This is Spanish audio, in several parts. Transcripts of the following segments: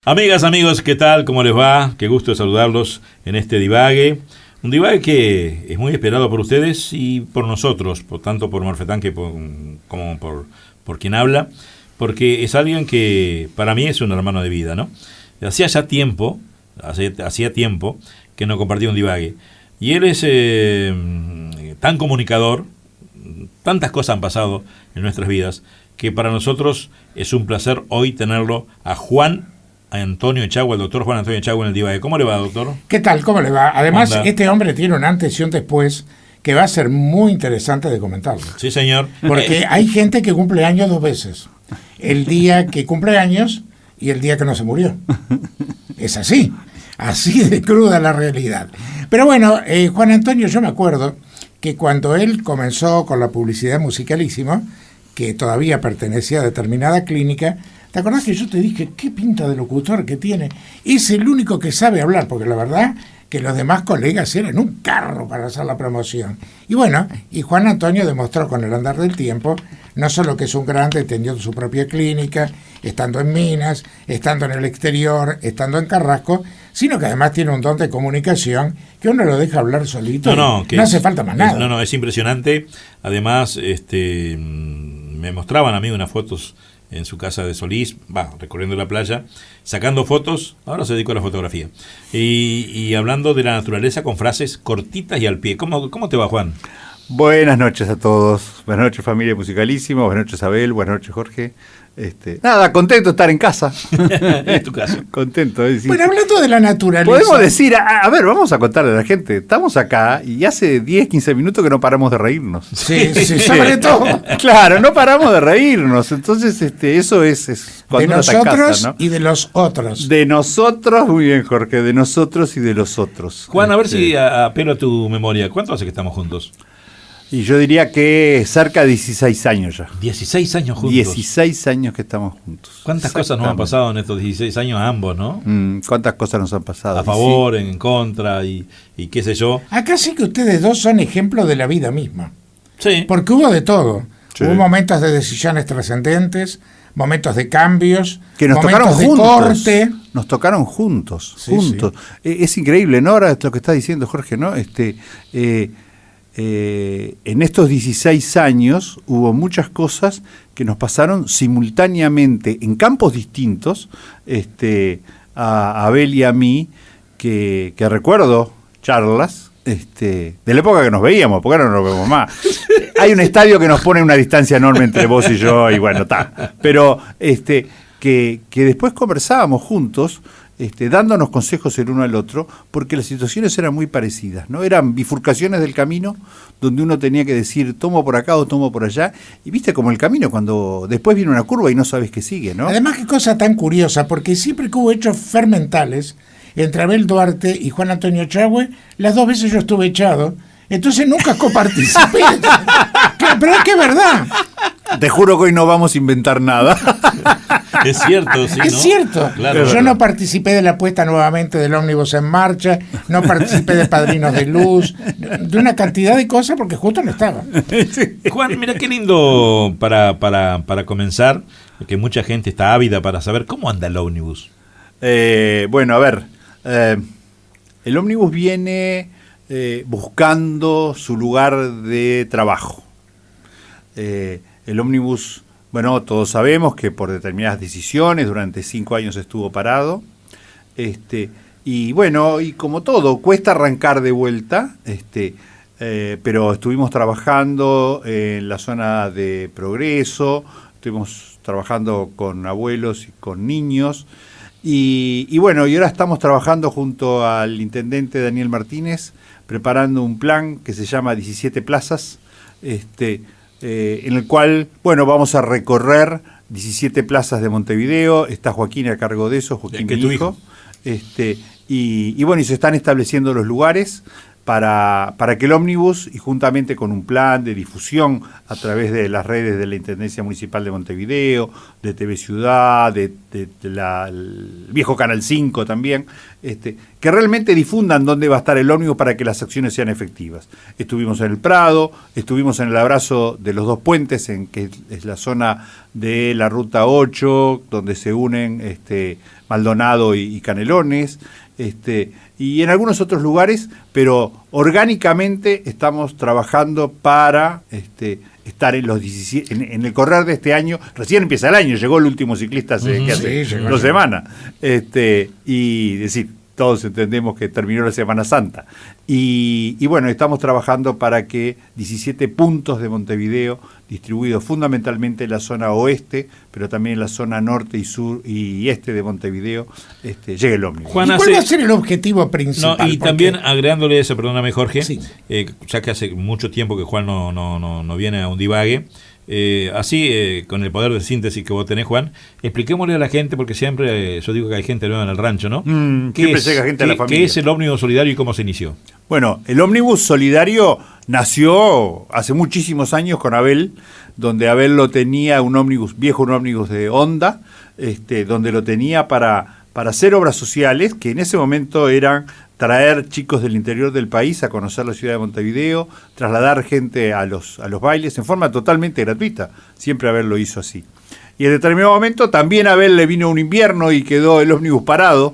Amigas, amigos, ¿qué tal? ¿Cómo les va? Qué gusto saludarlos en este divague. Un divague que es muy esperado por ustedes y por nosotros, tanto por Marfetán como por quien habla, porque es alguien que para mí es un hermano de vida, ¿no? Hacía tiempo que no compartía un divague. Y él es tan comunicador, tantas cosas han pasado en nuestras vidas, que para nosotros es un placer hoy tenerlo a Antonio Echagüe, el doctor Juan Antonio Echagüe en el divague. ¿Cómo le va, doctor? ¿Qué tal? ¿Cómo le va? Además, ¿Cómo este hombre tiene un antes y un después que va a ser muy interesante de comentarlo. Sí, señor. Porque hay gente que cumple años dos veces. El día que cumple años y el día que no se murió. Es así. Así de cruda la realidad. Pero bueno, Juan Antonio, yo me acuerdo que cuando él comenzó con la publicidad Musicalísimo, que todavía pertenecía a determinada clínica, ¿te acordás que yo te dije qué pinta de locutor que tiene? Es el único que sabe hablar, porque la verdad que los demás colegas eran un carro para hacer la promoción. Y bueno, y Juan Antonio demostró con el andar del tiempo, no solo que es un grande teniendo su propia clínica, estando en Minas, estando en el exterior, estando en Carrasco, sino que además tiene un don de comunicación que uno lo deja hablar solito. No hace falta más nada. Es impresionante. Además, me mostraban a mí unas fotos en su casa de Solís, recorriendo la playa, sacando fotos. Ahora se dedicó a la fotografía y hablando de la naturaleza con frases cortitas y al pie. ¿Cómo te va, Juan? Buenas noches a todos. Buenas noches, familia Musicalísimo. Buenas noches, Abel. Buenas noches, Jorge. Nada, contento de estar en casa. En tu casa. Contento. Bueno, hablando de la naturaleza. Podemos decir, a ver, vamos a contarle a la gente. Estamos acá y hace 10, 15 minutos que no paramos de reírnos. Sí, sobre todo. Claro, no paramos de reírnos. Entonces, eso es cuando de nosotros ¿no? Y de los otros. De nosotros, muy bien, Jorge, de nosotros y de los otros. Juan, a ver si apelo a tu memoria. ¿Cuánto hace que estamos juntos? Y yo diría que cerca de 16 años ya. 16 años juntos. 16 años que estamos juntos. ¿Cuántas cosas nos han pasado en estos 16 años a ambos, no? ¿Cuántas cosas nos han pasado? A favor, en contra y qué sé yo. Acá sí que ustedes dos son ejemplos de la vida misma. Sí. Porque hubo de todo. Sí. Hubo momentos de decisiones trascendentes, momentos de cambios, que nos momentos tocaron de juntos. Corte. Nos tocaron juntos, sí, juntos. Sí. Es increíble, ¿no? Ahora lo que está diciendo Jorge, ¿no? En estos 16 años hubo muchas cosas que nos pasaron simultáneamente en campos distintos, a Abel y a mí, que recuerdo charlas de la época que nos veíamos, porque ahora no nos vemos más. Hay un estadio que nos pone una distancia enorme entre vos y yo, y bueno, está. Pero que después conversábamos juntos, dándonos consejos el uno al otro, porque las situaciones eran muy parecidas, ¿no? Eran bifurcaciones del camino donde uno tenía que decir, tomo por acá o tomo por allá, y viste como el camino cuando después viene una curva y no sabes qué sigue, ¿no? Además, qué cosa tan curiosa, porque siempre que hubo hechos fermentales entre Abel Duarte y Juan Antonio Echagüe, las dos veces yo estuve echado, entonces nunca coparticipé. Pero es que es verdad. Te juro que hoy no vamos a inventar nada. Es cierto, sí, ¿no? Es cierto. Claro, yo no participé de la puesta nuevamente del ómnibus en marcha, no participé de Padrinos de Luz, de una cantidad de cosas porque justo no estaba. Juan, mira qué lindo para comenzar, que mucha gente está ávida para saber cómo anda el ómnibus. Bueno, a ver, el ómnibus viene buscando su lugar de trabajo. El ómnibus, bueno, todos sabemos que por determinadas decisiones durante 5 años estuvo parado, y bueno, y como todo, cuesta arrancar de vuelta, pero estuvimos trabajando en la zona de Progreso, estuvimos trabajando con abuelos y con niños, y bueno, y ahora estamos trabajando junto al intendente Daniel Martínez, preparando un plan que se llama 17 plazas, en el cual, bueno, vamos a recorrer 17 plazas de Montevideo. Está Joaquín a cargo de eso, Joaquín, mi hijo. Y bueno, y se están estableciendo los lugares para que el ómnibus, y juntamente con un plan de difusión a través de las redes de la Intendencia Municipal de Montevideo, de TV Ciudad, el viejo Canal 5 también, que realmente difundan dónde va a estar el ómnibus para que las acciones sean efectivas. Estuvimos en el Prado, estuvimos en el abrazo de los dos puentes, que es la zona de la Ruta 8, donde se unen Maldonado y Canelones, y en algunos otros lugares, pero orgánicamente estamos trabajando para estar en los 17, en el correr de este año. Recién empieza el año, llegó el último ciclista hace 2 semanas, y decir, todos entendemos que terminó la Semana Santa. Y bueno, estamos trabajando para que 17 puntos de Montevideo, distribuidos fundamentalmente en la zona oeste, pero también en la zona norte y sur y este de Montevideo, llegue el ómnibus. ¿Y cuál va a ser el objetivo principal? No, y también agregándole eso, perdóname Jorge, sí. Ya que hace mucho tiempo que Juan no viene a un divague, así, con el poder de síntesis que vos tenés, Juan, expliquémosle a la gente, porque siempre yo digo que hay gente nueva en el rancho, ¿no? Siempre llega gente a la familia. ¿Qué es el ómnibus solidario y cómo se inició? Bueno, el ómnibus solidario nació hace muchísimos años con Abel, donde Abel lo tenía, un ómnibus de Honda, donde lo tenía para hacer obras sociales, que en ese momento eran traer chicos del interior del país a conocer la ciudad de Montevideo, trasladar gente a los bailes en forma totalmente gratuita. Siempre Abel lo hizo así. Y en determinado momento también a Abel le vino un invierno y quedó el ómnibus parado.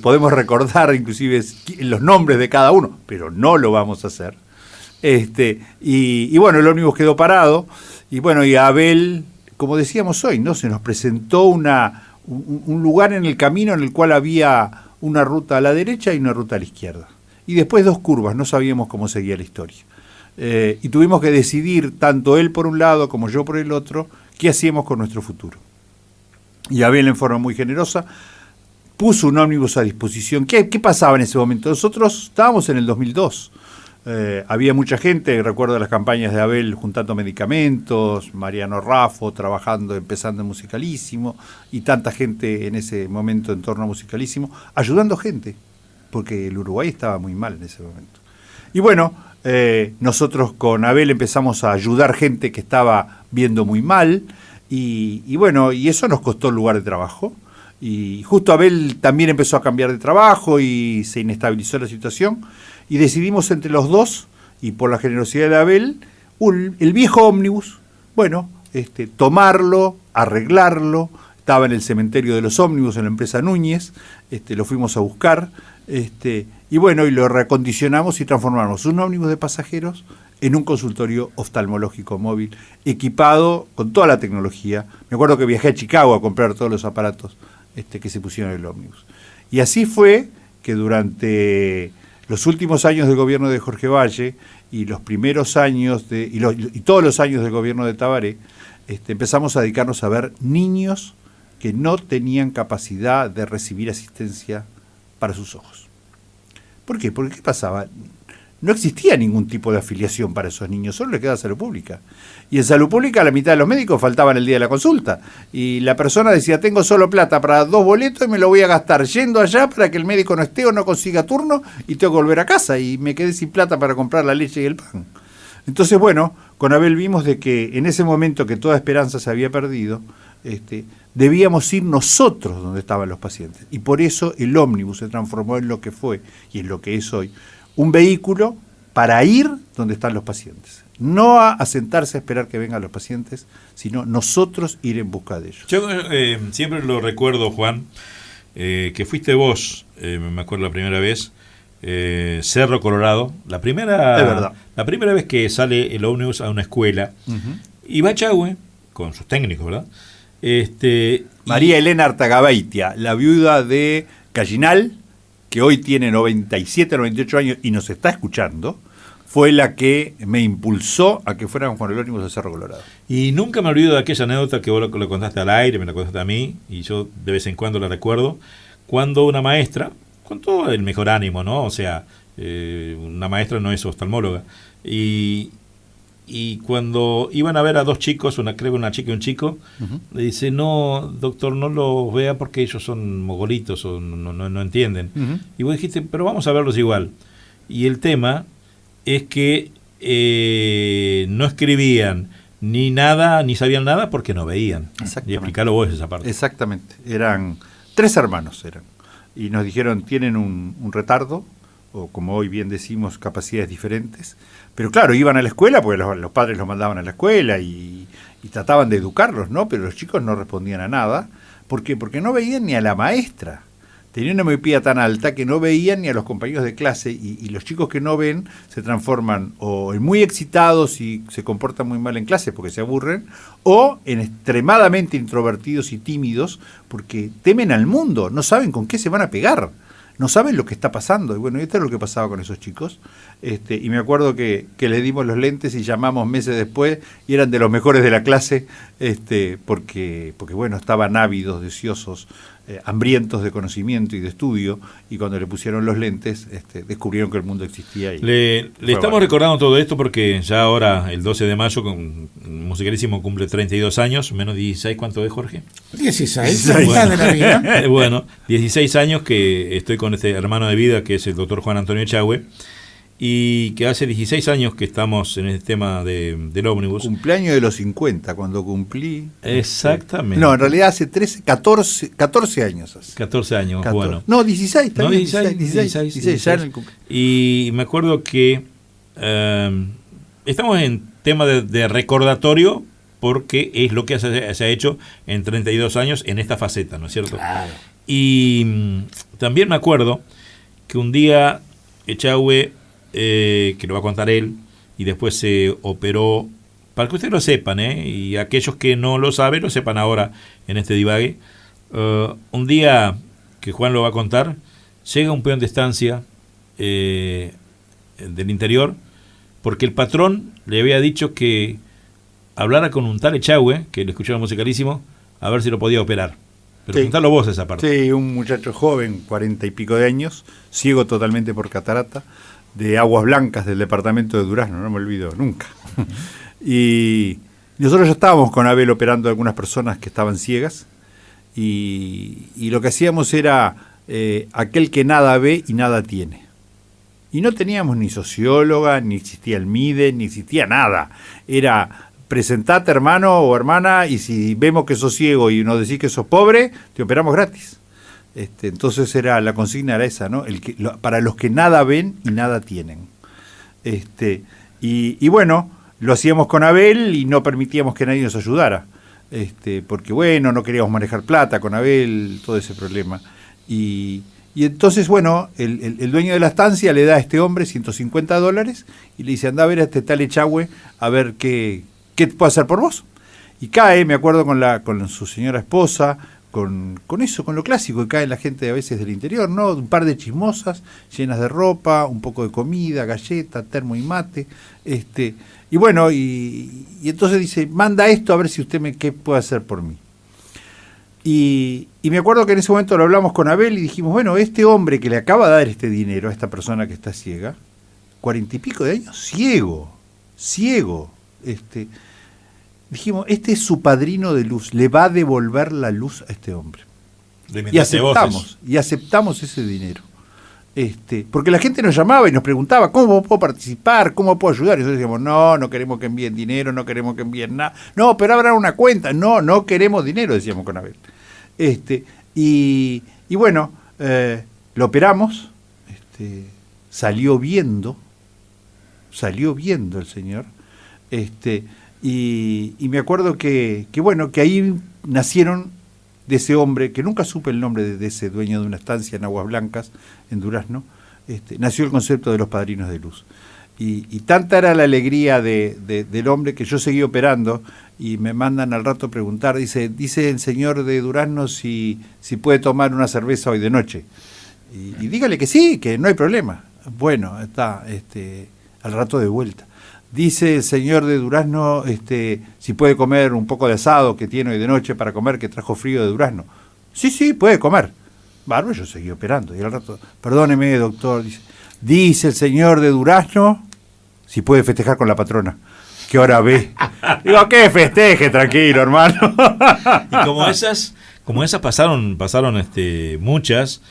Podemos recordar inclusive los nombres de cada uno, pero no lo vamos a hacer. Y bueno, el ómnibus quedó parado. Y bueno, y a Abel, como decíamos hoy, ¿no? Se nos presentó un lugar en el camino en el cual había una ruta a la derecha y una ruta a la izquierda. Y después 2 curvas, no sabíamos cómo seguía la historia. Y tuvimos que decidir, tanto él por un lado como yo por el otro, qué hacíamos con nuestro futuro. Y Abel, en forma muy generosa, puso un ómnibus a disposición. ¿Qué pasaba en ese momento? Nosotros estábamos en el 2002. Había mucha gente, recuerdo las campañas de Abel juntando medicamentos, Mariano Raffo trabajando, empezando en Musicalísimo, y tanta gente en ese momento en torno a Musicalísimo, ayudando gente, porque el Uruguay estaba muy mal en ese momento. Y bueno, nosotros con Abel empezamos a ayudar gente que estaba viendo muy mal, y bueno, y eso nos costó el lugar de trabajo. Y justo Abel también empezó a cambiar de trabajo y se inestabilizó la situación, y decidimos entre los dos, y por la generosidad de Abel, el viejo ómnibus, bueno, tomarlo, arreglarlo. Estaba en el cementerio de los ómnibus en la empresa Núñez, lo fuimos a buscar, y bueno, y lo reacondicionamos y transformamos un ómnibus de pasajeros en un consultorio oftalmológico móvil, equipado con toda la tecnología. Me acuerdo que viajé a Chicago a comprar todos los aparatos que se pusieron en el ómnibus. Y así fue que durante los últimos años del gobierno de Jorge Valle y los primeros años y todos los años del gobierno de Tabaré, empezamos a dedicarnos a ver niños que no tenían capacidad de recibir asistencia para sus ojos. ¿Por qué? Porque ¿qué pasaba? No existía ningún tipo de afiliación para esos niños, solo les quedaba salud pública. Y en salud pública la mitad de los médicos faltaban el día de la consulta. Y la persona decía, tengo solo plata para 2 boletos y me lo voy a gastar yendo allá para que el médico no esté o no consiga turno y tengo que volver a casa. Y me quedé sin plata para comprar la leche y el pan. Entonces, bueno, con Abel vimos de que en ese momento que toda esperanza se había perdido, debíamos ir nosotros donde estaban los pacientes. Y por eso el ómnibus se transformó en lo que fue y en lo que es hoy. Un vehículo para ir donde están los pacientes. No a sentarse a esperar que vengan los pacientes, sino nosotros ir en busca de ellos. Yo siempre lo recuerdo, Juan, que fuiste vos, me acuerdo la primera vez, Cerro Colorado, la primera vez que sale el ómnibus a una escuela, y va Chahue, con sus técnicos, ¿verdad? María Elena Artagabeitia, la viuda de Callinal, que hoy tiene 97, 98 años y nos está escuchando, fue la que me impulsó a que fuéramos con el ómnibus de Cerro Colorado. Y nunca me olvido de aquella anécdota que vos lo contaste al aire, me la contaste a mí, y yo de vez en cuando la recuerdo, cuando una maestra, con todo el mejor ánimo, ¿no? O sea, una maestra no es oftalmóloga, y cuando iban a ver a 2 chicos, creo que una chica y un chico, le dice, no, doctor, no los vea porque ellos son mogolitos o no entienden. Y vos dijiste, pero vamos a verlos igual. y el tema es que no escribían ni nada, ni sabían nada porque no veían. Y explícalo vos esa parte. Exactamente. Eran 3 hermanos, y nos dijeron, tienen un retardo, o como hoy bien decimos, capacidades diferentes. Pero claro, iban a la escuela porque los padres los mandaban a la escuela y trataban de educarlos, ¿no? Pero los chicos no respondían a nada. ¿Por qué? Porque no veían ni a la maestra. Tenían una miopía tan alta que no veían ni a los compañeros de clase, y los chicos que no ven se transforman o en muy excitados y se comportan muy mal en clase porque se aburren, o en extremadamente introvertidos y tímidos porque temen al mundo, no saben con qué se van a pegar, no saben lo que está pasando. Y bueno, esto es lo que pasaba con esos chicos. Y me acuerdo que les dimos los lentes y llamamos meses después y eran de los mejores de la clase, porque bueno, estaban ávidos, deseosos, hambrientos de conocimiento y de estudio, y cuando le pusieron los lentes descubrieron que el mundo existía. Le estamos recordando todo esto porque ya ahora, el 12 de mayo, con Musicalísimo cumple 32 años, menos 16, ¿cuánto es, Jorge? 16, la mitad de la vida. Bueno, 16 años que estoy con este hermano de vida que es el doctor Juan Antonio Echagüe, y que hace 16 años que estamos en el tema del ómnibus. Cumpleaños de los 50, cuando cumplí. Exactamente. No, en realidad hace 14 años. Hace. 14 años, 14. bueno. No, 16 también. No, 16. Ya en el y me acuerdo que estamos en tema de recordatorio porque es lo que se ha hecho en 32 años en esta faceta, ¿no es cierto? Claro. Y también me acuerdo que un día Echagüe, que lo va a contar él, y después se operó, para que ustedes lo sepan, y aquellos que no lo saben, lo sepan ahora en este divague. Un día que Juan lo va a contar, llega un peón de estancia del interior, porque el patrón le había dicho que hablara con un tal Echagüe, que le escuchaba Musicalísimo, a ver si lo podía operar. Pero contalo vos esa parte. Sí, un muchacho joven, 40 y pico de años, ciego totalmente por catarata, de Aguas Blancas, del departamento de Durazno, no me olvido nunca. Y nosotros ya estábamos con Abel operando a algunas personas que estaban ciegas, y lo que hacíamos era aquel que nada ve y nada tiene. Y no teníamos ni socióloga, ni existía el MIDE, ni existía nada. Era: presentate, hermano o hermana, y si vemos que sos ciego y nos decís que sos pobre, te operamos gratis. Entonces la consigna era esa, ¿no? Para los que nada ven y nada tienen. Y bueno, lo hacíamos con Abel y no permitíamos que nadie nos ayudara. Porque bueno, no queríamos manejar plata con Abel, todo ese problema. Y entonces, bueno, el dueño de la estancia le da a este hombre $150 y le dice: anda a ver a este tal Echagüe, a ver qué puedo hacer por vos. Y cae, me acuerdo, con su señora esposa, con eso, con lo clásico que cae la gente a veces del interior, ¿no? Un par de chismosas llenas de ropa, un poco de comida, galleta, termo y mate. Y bueno, y entonces dice: manda esto a ver si usted qué puede hacer por mí. Y me acuerdo que en ese momento lo hablamos con Abel y dijimos: bueno, este hombre que le acaba de dar este dinero a esta persona que está ciega, 40 y pico de años, ciego. Dijimos: este es su padrino de luz, le va a devolver la luz a este hombre. Y aceptamos ese dinero. Porque la gente nos llamaba y nos preguntaba: ¿cómo puedo participar? ¿Cómo puedo ayudar? Y nosotros decíamos: no queremos que envíen dinero, no queremos que envíen nada. No, pero abran una cuenta. No queremos dinero, decíamos con Abel. Y bueno, lo operamos, salió viendo el señor, y me acuerdo que bueno, que ahí nacieron, de ese hombre, que nunca supe el nombre de ese dueño de una estancia en Aguas Blancas, en Durazno, nació el concepto de los padrinos de luz. Y tanta era la alegría del hombre que yo seguí operando, y me mandan al rato preguntar, dice el señor de Durazno si puede tomar una cerveza hoy de noche. Y dígale que sí, que no hay problema. Bueno, está al rato de vuelta. Dice el señor de Durazno si puede comer un poco de asado que tiene hoy de noche para comer, que trajo frío de Durazno. Sí, puede comer. Bárbaro, yo seguí operando. Y al rato: perdóneme, doctor, dice el señor de Durazno si puede festejar con la patrona, que ahora ve. Digo: que festeje, tranquilo, hermano. Y como esas pasaron muchas,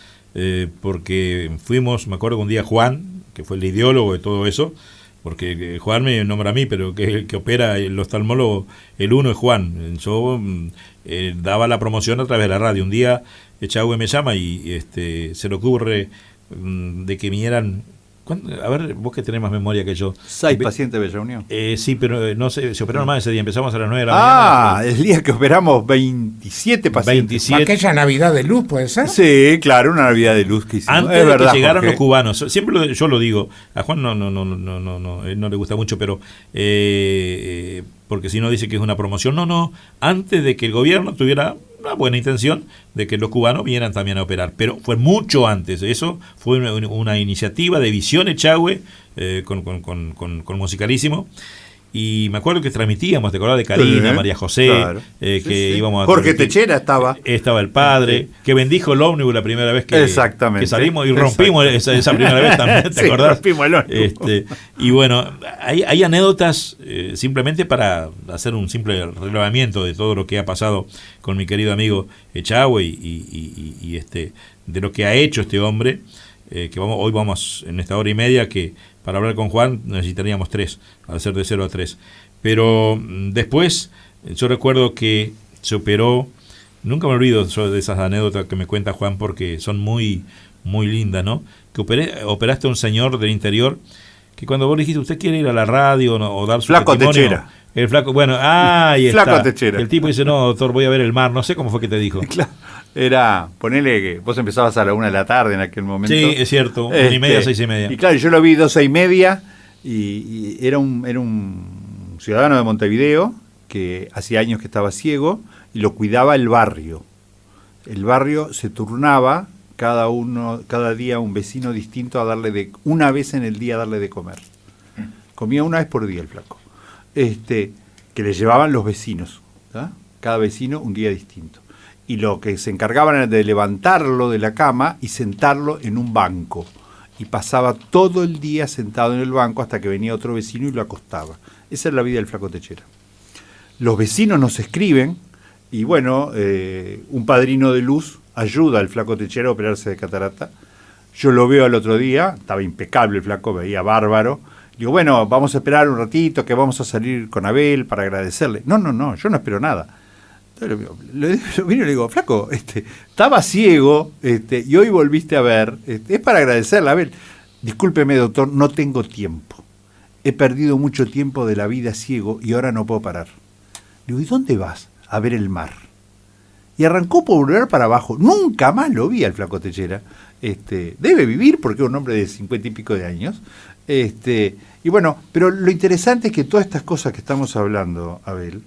porque fuimos, me acuerdo que un día Juan, que fue el ideólogo de todo eso, porque Juan me nombra a mí, pero que el que opera el oftalmólogo, el uno es Juan. Yo daba la promoción a través de la radio. Un día Echagüe me llama y se le ocurre de que vinieran... A ver, vos que tenés más memoria que yo. 6 pacientes de Bella Unión. Sí, pero no sé, se operaron más ese día. Empezamos a las 9 de la mañana. El día que operamos 27 pacientes. 27. Aquella Navidad de Luz, ¿puede ser? Sí, claro, una Navidad de Luz que hicimos. Antes es de verdad, que llegaran Jorge. los cubanos. Siempre yo lo digo. A Juan no le gusta mucho, pero porque si no dice que es una promoción. No, antes de que el gobierno tuviera una buena intención de que los cubanos vinieran también a operar, pero fue mucho antes. Eso fue una iniciativa de Visión Echagüe con Musicalísimo. Y me acuerdo que transmitíamos, te acordás de Karina, Sí, María José, claro. que íbamos a Jorge transmitir. Techera estaba. Estaba el padre, que bendijo el ómnibus la primera vez que salimos y rompimos esa primera vez también, ¿te Sí, acordás? rompimos el ómnibus. Y bueno, hay anécdotas simplemente para hacer un simple relevamiento de todo lo que ha pasado con mi querido amigo Echagüe y de lo que ha hecho este hombre, que hoy vamos en esta hora y media que para hablar con Juan necesitaríamos 3, al ser de 0 a 3. Pero después, yo recuerdo que se operó, nunca me olvido de esas anécdotas que me cuenta Juan porque son muy, muy lindas, ¿no? Que operaste a un señor del interior que cuando vos le dijiste, ¿usted quiere ir a la radio o dar su Flaco testimonio? Techera. El flaco, bueno, ahí Flaco está. Techera. El tipo dice, no, doctor, voy a ver el mar, no sé cómo fue que te dijo. Claro. Era, ponele que vos empezabas a la 1 de la tarde en aquel momento. Sí, es cierto, 1:30, 6:30. Y claro, yo lo vi 12:30 y era un ciudadano de Montevideo que hacía años que estaba ciego y lo cuidaba el barrio. El barrio se turnaba cada día un vecino distinto a darle una vez en el día a darle de comer. Comía una vez por día el flaco. Que le llevaban los vecinos, ¿tá? Cada vecino un día distinto. Y lo que se encargaban era de levantarlo de la cama y sentarlo en un banco. Y pasaba todo el día sentado en el banco hasta que venía otro vecino y lo acostaba. Esa es la vida del flaco Techera. Los vecinos nos escriben y bueno, un padrino de luz ayuda al flaco Techera a operarse de catarata. Yo lo veo al otro día, estaba impecable el flaco, veía bárbaro. Digo, bueno, vamos a esperar un ratito que vamos a salir con Abel para agradecerle. No, yo no espero nada. Entonces lo miro y le digo, flaco, estaba ciego y hoy volviste a ver, es para agradecerle. Abel, discúlpeme doctor, no tengo tiempo. He perdido mucho tiempo de la vida ciego y ahora no puedo parar. Le digo, ¿y dónde vas? A ver el mar. Y arrancó por volver para abajo. Nunca más lo vi al flaco Techera. Debe vivir porque es un hombre de 50 y pico de años. Y bueno, pero lo interesante es que todas estas cosas que estamos hablando, Abel,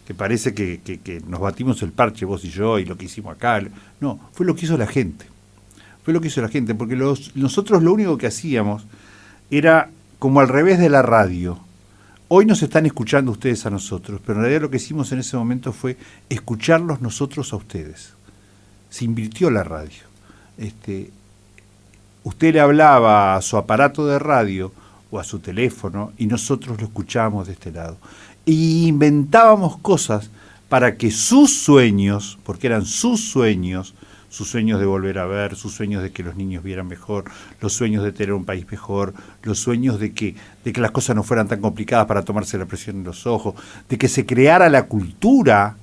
que parece que nos batimos el parche vos y yo y lo que hicimos acá, no, fue lo que hizo la gente. Fue lo que hizo la gente, porque nosotros lo único que hacíamos era como al revés de la radio. Hoy nos están escuchando ustedes a nosotros, pero en realidad lo que hicimos en ese momento fue escucharlos nosotros a ustedes. Se invirtió la radio. Usted le hablaba a su aparato de radio o a su teléfono y nosotros lo escuchábamos de este lado. Y inventábamos cosas para que sus sueños, porque eran sus sueños de volver a ver, sus sueños de que los niños vieran mejor, los sueños de tener un país mejor, los sueños de que las cosas no fueran tan complicadas para tomarse la presión en los ojos, de que se creara la cultura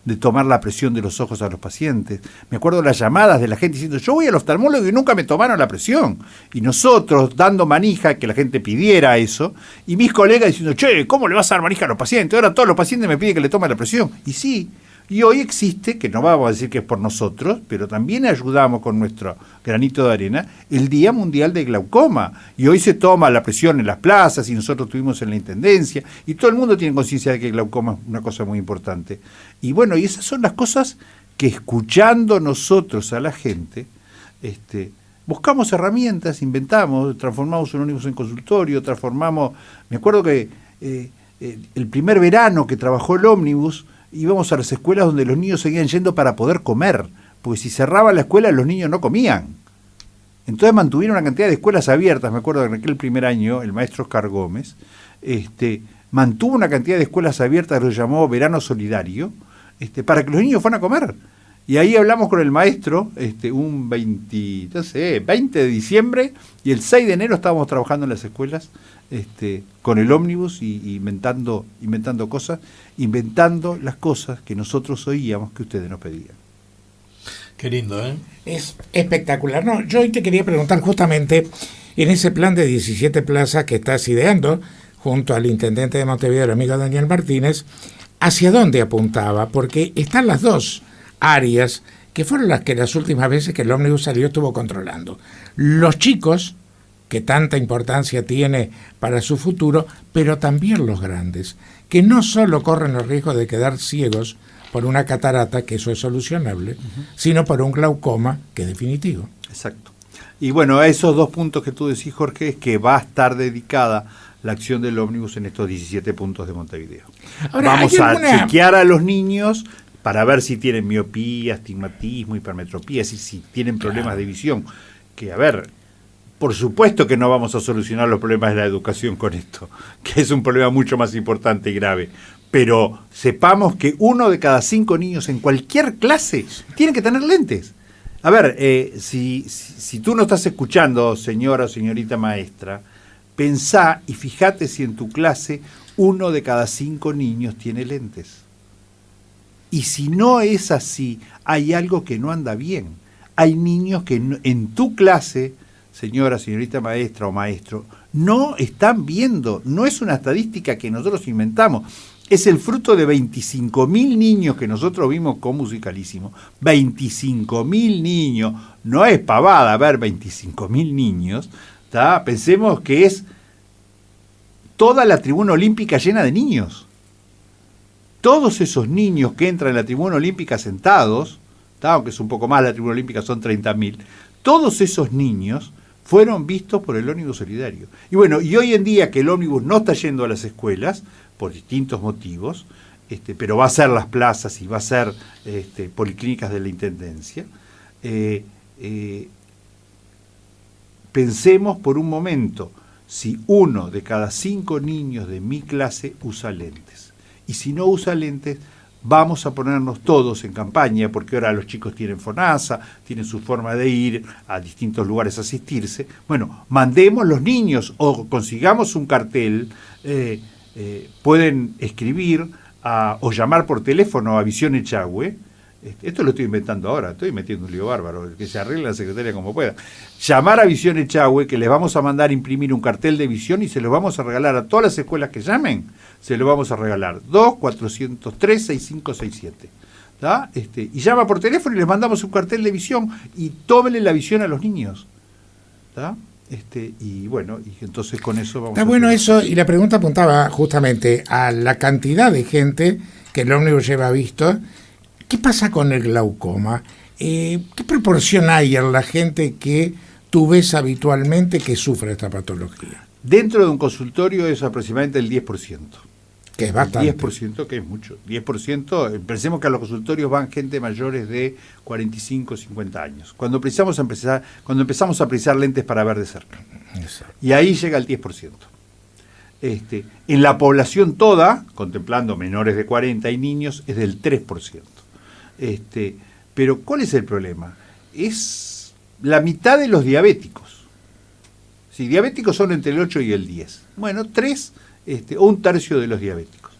de tomar la presión de los ojos a los pacientes. Me acuerdo las llamadas de la gente diciendo, yo voy al oftalmólogo y nunca me tomaron la presión. Y nosotros dando manija, que la gente pidiera eso, y mis colegas diciendo, che, ¿cómo le vas a dar manija a los pacientes? Ahora todos los pacientes me piden que le tome la presión. Y sí, y hoy existe, que no vamos a decir que es por nosotros, pero también ayudamos con nuestro granito de arena, el Día Mundial de Glaucoma. Y hoy se toma la presión en las plazas, y nosotros estuvimos en la intendencia, y todo el mundo tiene conciencia de que el glaucoma es una cosa muy importante. Y bueno, y esas son las cosas que escuchando nosotros a la gente, buscamos herramientas, inventamos, transformamos un ómnibus en consultorio, me acuerdo que el primer verano que trabajó el ómnibus, íbamos a las escuelas donde los niños seguían yendo para poder comer, porque si cerraba la escuela los niños no comían. Entonces mantuvieron una cantidad de escuelas abiertas. Me acuerdo que en aquel primer año el maestro Oscar Gómez mantuvo una cantidad de escuelas abiertas, lo llamó Verano Solidario, para que los niños fueran a comer. Y ahí hablamos con el maestro, un 20, no sé, 20 de diciembre, y el 6 de enero estábamos trabajando en las escuelas con el ómnibus y inventando cosas, inventando las cosas que nosotros oíamos que ustedes nos pedían. Qué lindo, ¿eh? Es espectacular. No, yo hoy te quería preguntar justamente en ese plan de 17 plazas que estás ideando junto al intendente de Montevideo, el amigo Daniel Martínez, ¿hacia dónde apuntaba? Porque están las dos áreas que fueron las que las últimas veces que el ómnibus salió estuvo controlando. Los chicos, que tanta importancia tiene para su futuro, pero también los grandes, que no solo corren el riesgo de quedar ciegos por una catarata, que eso es solucionable, sino por un glaucoma, que es definitivo. Exacto. Y bueno, a esos dos puntos que tú decís, Jorge, es que va a estar dedicada la acción del ómnibus en estos 17 puntos de Montevideo. Ahora, vamos a chequear a los niños para ver si tienen miopía, astigmatismo, hipermetropía, si tienen problemas de visión. Que, a ver, por supuesto que no vamos a solucionar los problemas de la educación con esto, que es un problema mucho más importante y grave. Pero sepamos que 1 de cada 5 niños en cualquier clase tiene que tener lentes. A ver, si tú no estás escuchando, señora o señorita maestra, pensá y fíjate si en tu clase 1 de cada 5 niños tiene lentes. Y si no es así, hay algo que no anda bien. Hay niños que en tu clase, señora, señorita maestra o maestro, no están viendo. No es una estadística que nosotros inventamos. Es el fruto de 25.000 niños que nosotros vimos con Musicalísimo. 25.000 niños. No es pavada ver 25.000 niños. ¿Tá? Pensemos que es toda la tribuna olímpica llena de niños. Todos esos niños que entran en la tribuna olímpica sentados, ¿tá? Aunque es un poco más, la tribuna olímpica son 30.000, todos esos niños fueron vistos por el ómnibus solidario. Y bueno, y hoy en día que el ómnibus no está yendo a las escuelas, por distintos motivos, pero va a ser las plazas y va a ser policlínicas de la Intendencia, pensemos por un momento si 1 de cada 5 niños de mi clase usa lentes. Y si no usa lentes, vamos a ponernos todos en campaña, porque ahora los chicos tienen FONASA, tienen su forma de ir a distintos lugares a asistirse. Bueno, mandemos los niños o consigamos un cartel, pueden escribir o llamar por teléfono a Visión Echagüe. Esto lo estoy inventando ahora, estoy metiendo un lío bárbaro, que se arregle la secretaria como pueda. Llamar a Visión Echagüe, que les vamos a mandar imprimir un cartel de visión y se los vamos a regalar a todas las escuelas que llamen, se lo vamos a regalar. 2-403-6567. ¿Tá? Y llama por teléfono y les mandamos un cartel de visión y tómenle la visión a los niños. ¿Tá? Y bueno, y entonces con eso vamos. Está bueno eso, y la pregunta apuntaba justamente a la cantidad de gente que el ómnibus lleva visto. ¿Qué pasa con el glaucoma? ¿Qué proporción hay en la gente que tú ves habitualmente que sufre esta patología? Dentro de un consultorio es aproximadamente el 10%. Que es bastante. 10%, que es mucho. 10%, pensemos que a los consultorios van gente mayores de 45, 50 años. Cuando empezamos a precisar lentes para ver de cerca. Exacto. Y ahí llega el 10%. En la población toda, contemplando menores de 40 y niños, es del 3%. Pero ¿cuál es el problema? Es la mitad de los diabéticos. Si diabéticos son entre el 8 y el 10. Bueno, 3 o un tercio de los diabéticos.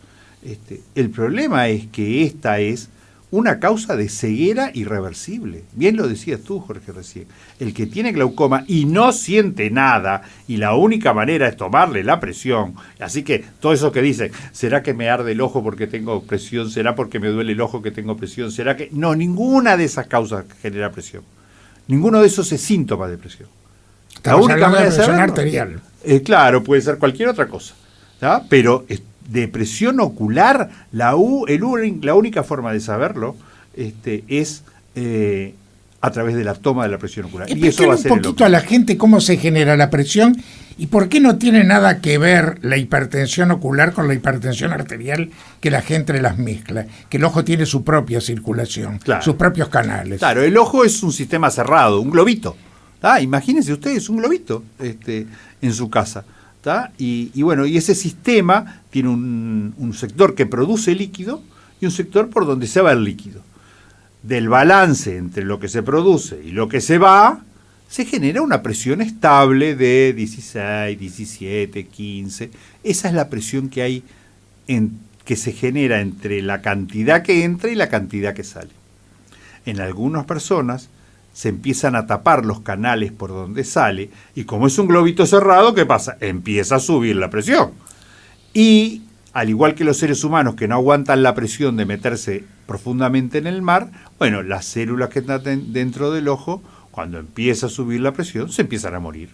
El problema es que esta es una causa de ceguera irreversible. Bien lo decías tú, Jorge, recién. El que tiene glaucoma y no siente nada, y la única manera es tomarle la presión. Así que todo eso que dicen, ¿será que me arde el ojo porque tengo presión? ¿Será porque me duele el ojo que tengo presión? ¿Será que...? No, ninguna de esas causas genera presión. Ninguno de esos es síntoma de presión. La única manera de presión arterial. Claro, puede ser cualquier otra cosa. ¿Tá? Pero de presión ocular, la única forma de saberlo es a través de la toma de la presión ocular. Y eso va a ser un poquito a la gente cómo se genera la presión y por qué no tiene nada que ver la hipertensión ocular con la hipertensión arterial, que la gente las mezcla, que el ojo tiene su propia circulación, claro, sus propios canales. Claro, el ojo es un sistema cerrado, un globito. Imagínense ustedes un globito en su casa. Y bueno, y ese sistema tiene un sector que produce líquido y un sector por donde se va el líquido. del balance entre lo que se produce y lo que se va, se genera una presión estable de 16, 17, 15. Esa es la presión que hay que se genera entre la cantidad que entra y la cantidad que sale. En algunas personas se empiezan a tapar los canales por donde sale, y como es un globito cerrado, ¿qué pasa? Empieza a subir la presión. Y al igual que los seres humanos que no aguantan la presión de meterse profundamente en el mar, bueno, las células que están dentro del ojo, cuando empieza a subir la presión, se empiezan a morir.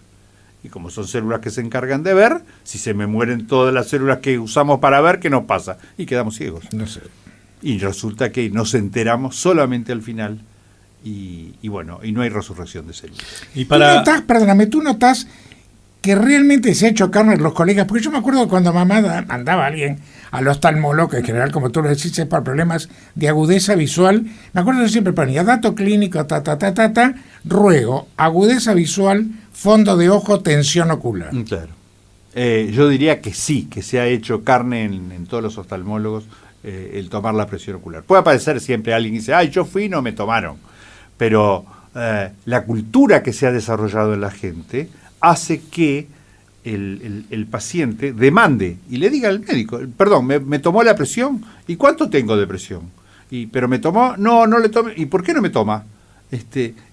Y como son células que se encargan de ver, si se me mueren todas las células que usamos para ver, ¿qué nos pasa? Y quedamos ciegos. No sé. Y resulta que nos enteramos solamente al final. Y bueno, y no hay resurrección de células. Y para... ¿Tú notas que realmente se ha hecho carne los colegas? Porque yo me acuerdo cuando mamá mandaba a alguien al oftalmólogo, que en general, como tú lo decís, es para problemas de agudeza visual. Me acuerdo que siempre ponía dato clínico, ruego, agudeza visual, fondo de ojo, tensión ocular. Claro. Yo diría que sí, que se ha hecho carne en todos los oftalmólogos el tomar la presión ocular. Puede aparecer siempre alguien que dice, ay, yo fui y no me tomaron. Pero la cultura que se ha desarrollado en la gente hace que el paciente demande y le diga al médico, perdón, me tomó la presión, ¿y cuánto tengo de presión? Pero me tomó, no le tomé, ¿y por qué no me toma?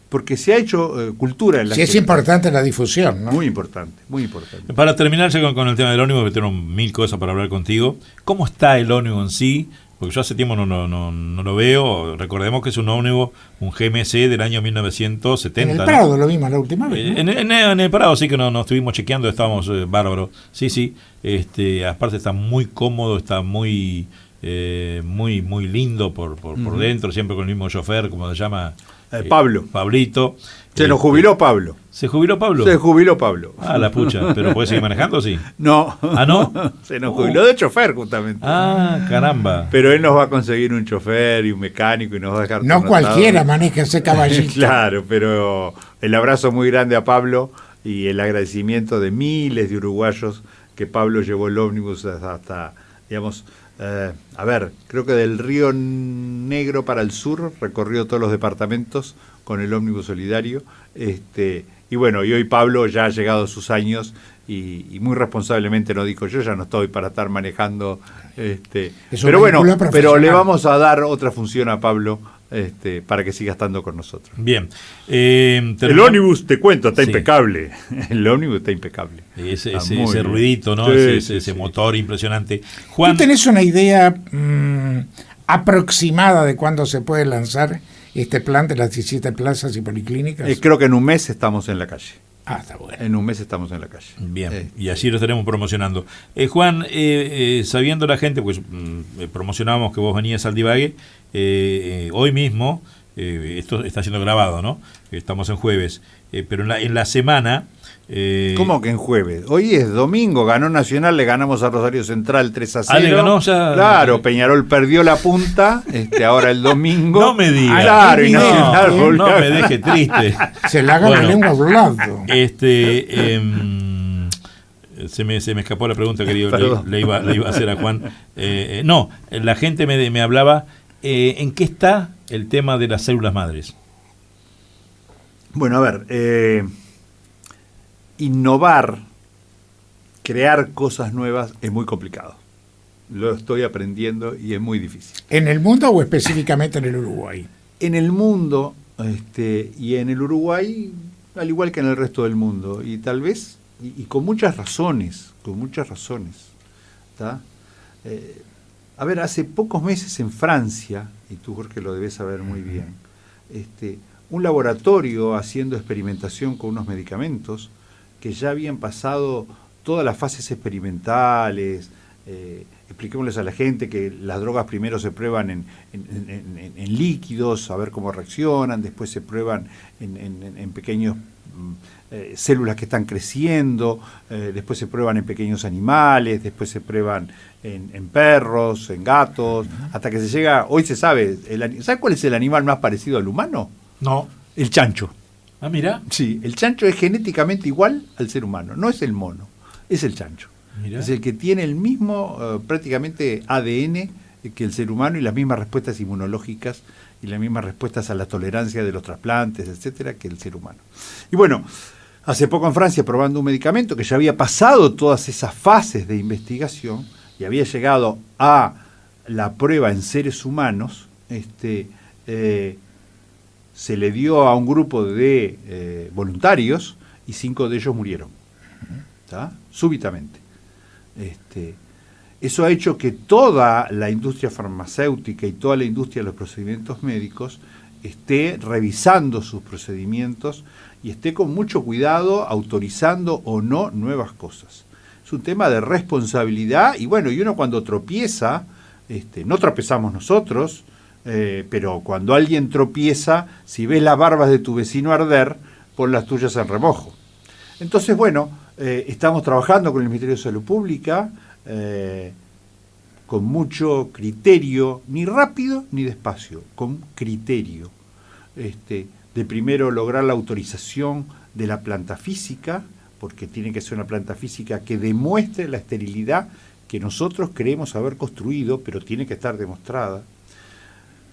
Porque se ha hecho cultura en la gente. Sí, es importante la difusión, ¿no? Muy importante, muy importante. Para terminar con el tema del ómnibus, que tengo mil cosas para hablar contigo. ¿Cómo está el ómnibus en sí? Porque yo hace tiempo no lo veo. Recordemos que es un ómnibus, un GMC del año 1970. En el Prado, ¿no? Lo vimos la última vez, ¿no? En el Prado sí que nos estuvimos chequeando, estábamos bárbaros. Sí. Aparte está muy cómodo, está muy lindo por dentro, siempre con el mismo chofer, como se llama. Pablo. Pablito. Se nos jubiló Pablo. ¿Se jubiló Pablo? Se jubiló Pablo. Ah, la pucha. ¿Pero puede seguir manejando, sí? No. ¿Ah, no? Se nos jubiló de chofer, justamente. Ah, caramba. Pero él nos va a conseguir un chofer y un mecánico y nos va a dejar... No cualquiera maneja ese caballito. Claro, pero el abrazo muy grande a Pablo y el agradecimiento de miles de uruguayos que Pablo llevó el ómnibus hasta digamos... creo que del Río Negro para el sur recorrió todos los departamentos con el ómnibus solidario. Y bueno, y hoy Pablo ya ha llegado a sus años y muy responsablemente nos dijo, yo ya no estoy para estar manejando. Pero bueno, pero le vamos a dar otra función a Pablo para que siga estando con nosotros. Bien. El ómnibus, te cuento, está impecable. El ómnibus está impecable. Ese ruidito, ¿no? Sí, ese motor impresionante. Juan, ¿tú tenés una idea aproximada de cuándo se puede lanzar este plan de las 17 plazas y policlínicas? Creo que en un mes estamos en la calle. Ah, está bueno. En un mes estamos en la calle. Bien, y así lo estaremos promocionando. Juan, sabiendo la gente, pues promocionábamos que vos venías al Divague, hoy mismo, esto está siendo grabado, ¿no? Estamos en jueves, pero en la semana... ¿Cómo que en jueves? Hoy es domingo, ganó Nacional, le ganamos a Rosario Central 3-0. Ah, le ganó ya. Claro, Peñarol perdió la punta, ahora el domingo. No me digas. Claro, y Nacional volvió. No me deje triste. Se la haga la lengua volando. Se me escapó la pregunta que le iba a hacer a Juan. No, la gente me hablaba, ¿en qué está el tema de las células madres? Bueno, a ver, innovar, crear cosas nuevas es muy complicado. Lo estoy aprendiendo y es muy difícil. ¿En el mundo o específicamente en el Uruguay? En el mundo y en el Uruguay, al igual que en el resto del mundo, y tal vez, y con muchas razones, ¿tá? A ver, hace pocos meses en Francia, y tú Jorge lo debes saber muy bien, un laboratorio haciendo experimentación con unos medicamentos que ya habían pasado todas las fases experimentales. Expliquémosles a la gente que las drogas primero se prueban en líquidos, a ver cómo reaccionan, después se prueban en pequeños células que están creciendo, después se prueban en pequeños animales, después se prueban en perros, en gatos, hasta que se llega, hoy se sabe, ¿sabe cuál es el animal más parecido al humano? No. El chancho. Ah, mira. Sí, el chancho es genéticamente igual al ser humano, no es el mono, es el chancho. Mirá. Es el que tiene el mismo prácticamente ADN que el ser humano y las mismas respuestas inmunológicas y las mismas respuestas a la tolerancia de los trasplantes, etcétera, que el ser humano. Y bueno, hace poco en Francia, probando un medicamento que ya había pasado todas esas fases de investigación y había llegado a la prueba en seres humanos, se le dio a un grupo de voluntarios y 5 de ellos murieron, ¿tá? Súbitamente. Eso ha hecho que toda la industria farmacéutica y toda la industria de los procedimientos médicos esté revisando sus procedimientos y esté con mucho cuidado autorizando o no nuevas cosas. Es un tema de responsabilidad y bueno, y uno cuando tropieza, no tropezamos nosotros, pero cuando alguien tropieza, si ves las barbas de tu vecino arder, pon las tuyas en remojo. Entonces, bueno, estamos trabajando con el Ministerio de Salud Pública, con mucho criterio, ni rápido ni despacio, con criterio, de primero lograr la autorización de la planta física, porque tiene que ser una planta física que demuestre la esterilidad que nosotros creemos haber construido, pero tiene que estar demostrada.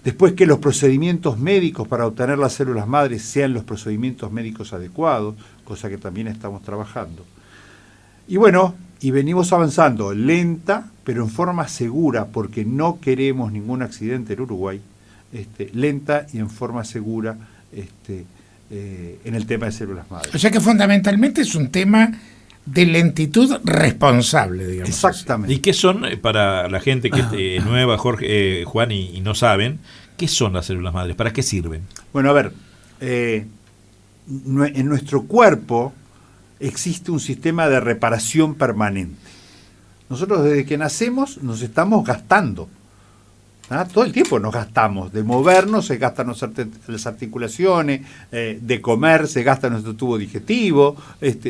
Después que los procedimientos médicos para obtener las células madres sean los procedimientos médicos adecuados, cosa que también estamos trabajando. Y bueno, y venimos avanzando lenta, pero en forma segura, porque no queremos ningún accidente en Uruguay, lenta y en forma segura en el tema de células madres. O sea que fundamentalmente es un tema de lentitud responsable, digamos. Exactamente. ¿Y qué son, para la gente que es nueva, Jorge, Juan, y no saben, qué son las células madres? ¿Para qué sirven? Bueno, a ver, en nuestro cuerpo existe un sistema de reparación permanente. Nosotros desde que nacemos nos estamos gastando. Todo el tiempo nos gastamos. De movernos se gastan las articulaciones, de comer se gasta nuestro tubo digestivo,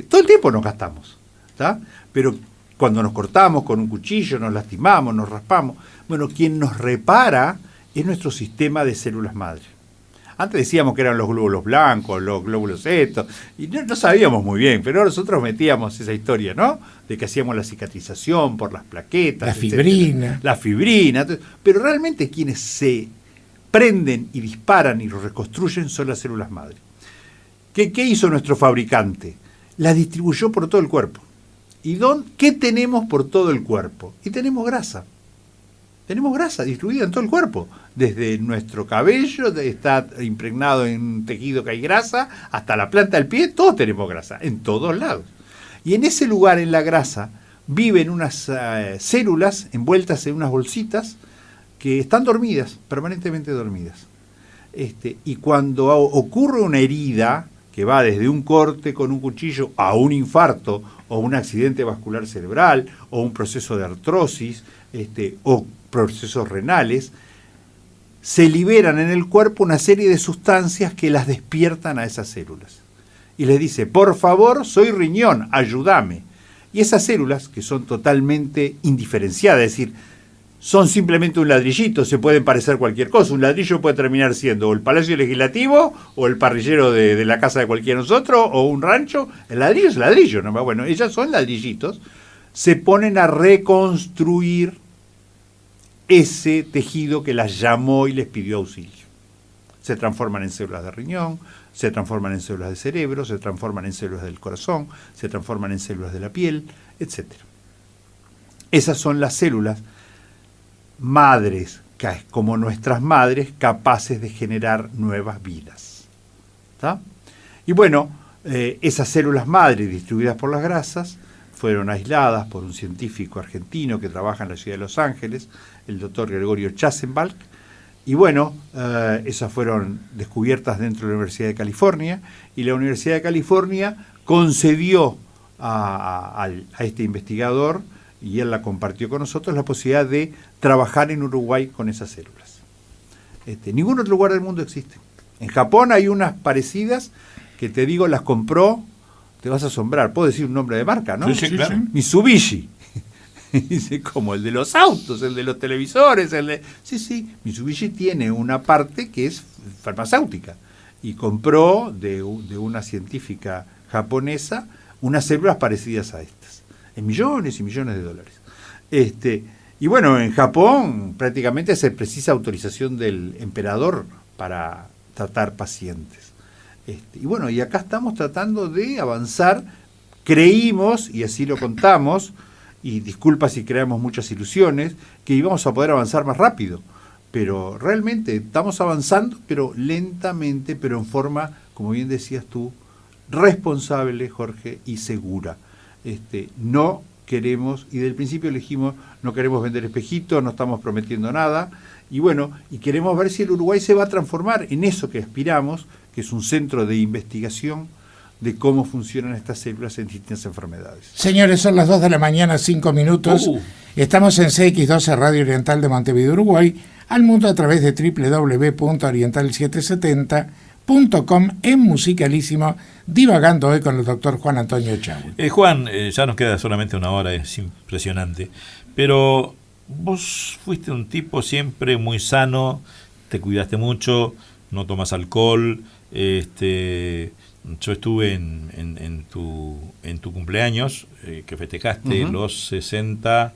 todo el tiempo nos gastamos. ¿Tá? Pero cuando nos cortamos con un cuchillo, nos lastimamos, nos raspamos, bueno, quien nos repara es nuestro sistema de células madre. Antes decíamos que eran los glóbulos blancos, los glóbulos estos, y no sabíamos muy bien, pero nosotros metíamos esa historia, ¿no? De que hacíamos la cicatrización por las plaquetas. La fibrina. Etcétera. La fibrina. Pero realmente quienes se prenden y disparan y lo reconstruyen son las células madre. ¿Qué hizo nuestro fabricante? Las distribuyó por todo el cuerpo. ¿Y qué tenemos por todo el cuerpo? Y tenemos grasa. Tenemos grasa distribuida en todo el cuerpo. Desde nuestro cabello, está impregnado en un tejido que hay grasa, hasta la planta del pie, todos tenemos grasa, en todos lados. Y en ese lugar, en la grasa, viven unas células envueltas en unas bolsitas que están dormidas, permanentemente dormidas. Y cuando ocurre una herida, que va desde un corte con un cuchillo a un infarto, o un accidente vascular cerebral, o un proceso de artrosis, o procesos renales, se liberan en el cuerpo una serie de sustancias que las despiertan a esas células. Y les dice, por favor, soy riñón, ayúdame. Y esas células, que son totalmente indiferenciadas, es decir, son simplemente un ladrillito, se pueden parecer cualquier cosa. Un ladrillo puede terminar siendo o el Palacio Legislativo, o el parrillero de la casa de cualquiera de nosotros, o un rancho. El ladrillo es ladrillo, ¿no? Bueno, ellas son ladrillitos, se ponen a reconstruir ese tejido que las llamó y les pidió auxilio. Se transforman en células de riñón, se transforman en células de cerebro, se transforman en células del corazón, se transforman en células de la piel, etc. Esas son las células madres, como nuestras madres, capaces de generar nuevas vidas. ¿Tá? Y bueno, esas células madres distribuidas por las grasas fueron aisladas por un científico argentino que trabaja en la ciudad de Los Ángeles, el doctor Gregorio Chazenbalk, y bueno, esas fueron descubiertas dentro de la Universidad de California, y la Universidad de California concedió a este investigador, y él la compartió con nosotros, la posibilidad de trabajar en Uruguay con esas células. Ningún otro lugar del mundo existe. En Japón hay unas parecidas que te digo, las compró, te vas a asombrar, puedo decir un nombre de marca, ¿no? Sí, claro. Mitsubishi. Dice, como el de los autos, el de los televisores, Sí, Mitsubishi tiene una parte que es farmacéutica y compró de una científica japonesa unas células parecidas a estas, en millones y millones de dólares. Y bueno, en Japón prácticamente se precisa autorización del emperador para tratar pacientes. Y bueno, y acá estamos tratando de avanzar. Creímos, y así lo contamos, y disculpa si creamos muchas ilusiones, que íbamos a poder avanzar más rápido. Pero realmente estamos avanzando, pero lentamente, pero en forma, como bien decías tú, responsable, Jorge, y segura. No queremos, y del principio elegimos, no queremos vender espejitos, no estamos prometiendo nada, y bueno, y queremos ver si el Uruguay se va a transformar en eso que aspiramos, que es un centro de investigación de cómo funcionan estas células en distintas enfermedades. Señores, son las 2 de la mañana, 5 minutos. Estamos en CX12 Radio Oriental de Montevideo, Uruguay, al mundo a través de www.oriental770.com en Musicalísimo, divagando hoy con el doctor Juan Antonio Echagüe. Juan, ya nos queda solamente una hora, es impresionante, pero vos fuiste un tipo siempre muy sano, te cuidaste mucho, no tomas alcohol, yo estuve en tu cumpleaños, que festejaste los 60,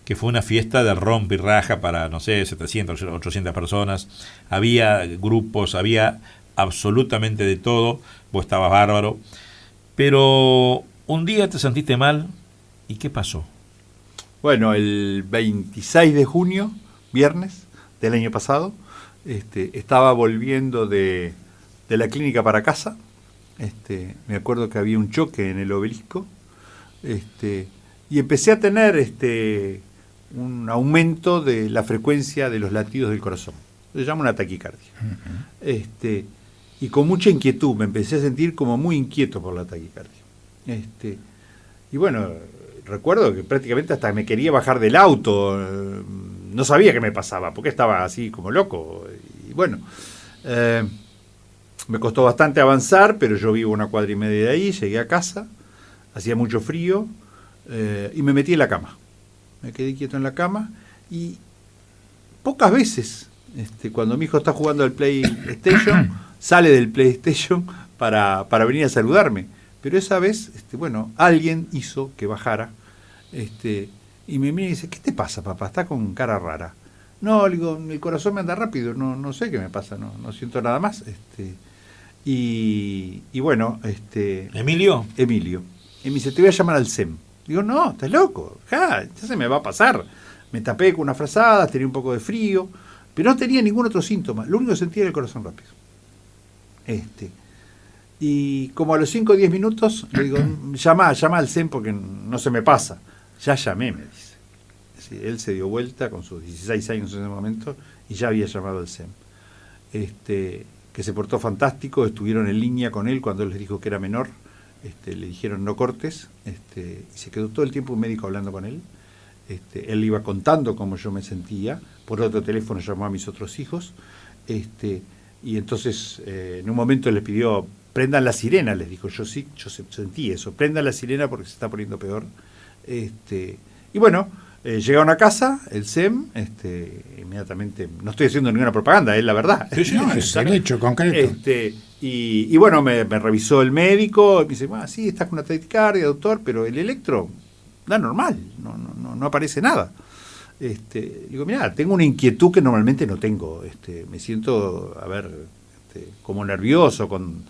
que fue una fiesta de rompe y raja para, no sé, 700, 800 personas, había grupos, había absolutamente de todo, vos estabas bárbaro, pero un día te sentiste mal, ¿y qué pasó? Bueno, el 26 de junio, viernes del año pasado, estaba volviendo de la clínica para casa. Me acuerdo que había un choque en el Obelisco, y empecé a tener un aumento de la frecuencia de los latidos del corazón. Se llama una taquicardia. Y con mucha inquietud, me empecé a sentir como muy inquieto por la taquicardia. Y bueno, recuerdo que prácticamente hasta me quería bajar del auto, no sabía qué me pasaba, porque estaba así como loco. Y bueno, me costó bastante avanzar, pero yo vivo 1,5 cuadras de ahí, llegué a casa, hacía mucho frío, y me metí en la cama. Me quedé quieto en la cama, y pocas veces, cuando mi hijo está jugando al PlayStation, sale del PlayStation para venir a saludarme. Pero esa vez, bueno, alguien hizo que bajara, y me mira y dice, ¿qué te pasa, papá? Está con cara rara. No, le digo, el corazón me anda rápido, no sé qué me pasa, no siento nada más. Y bueno, ¿Emilio? Y me dice, te voy a llamar al SEM. Digo, no, estás loco, ya se me va a pasar. Me tapé con unas frazadas, tenía un poco de frío, pero no tenía ningún otro síntoma. Lo único que sentía era el corazón rápido. Y como a los 5 o 10 minutos, le digo, llama al SEM porque no se me pasa. Ya llamé, me dice. Sí, él se dio vuelta con sus 16 años en ese momento y ya había llamado al SEM. Que se portó fantástico, estuvieron en línea con él cuando él les dijo que era menor. Le dijeron no cortes, y se quedó todo el tiempo un médico hablando con él. Él iba contando cómo yo me sentía. Por otro teléfono llamó a mis otros hijos. Y entonces en un momento les pidió, prendan la sirena, les dijo. Yo sentí eso, prendan la sirena porque se está poniendo peor. Y bueno, llegaron a casa, el SEM, inmediatamente, no estoy haciendo ninguna propaganda, es la verdad. No, es el hecho concreto. Y bueno, me revisó el médico, me dice, sí, estás con una taquicardia, doctor, pero el electro da normal, no aparece nada. Digo, mirá, tengo una inquietud que normalmente no tengo. Me siento, como nervioso con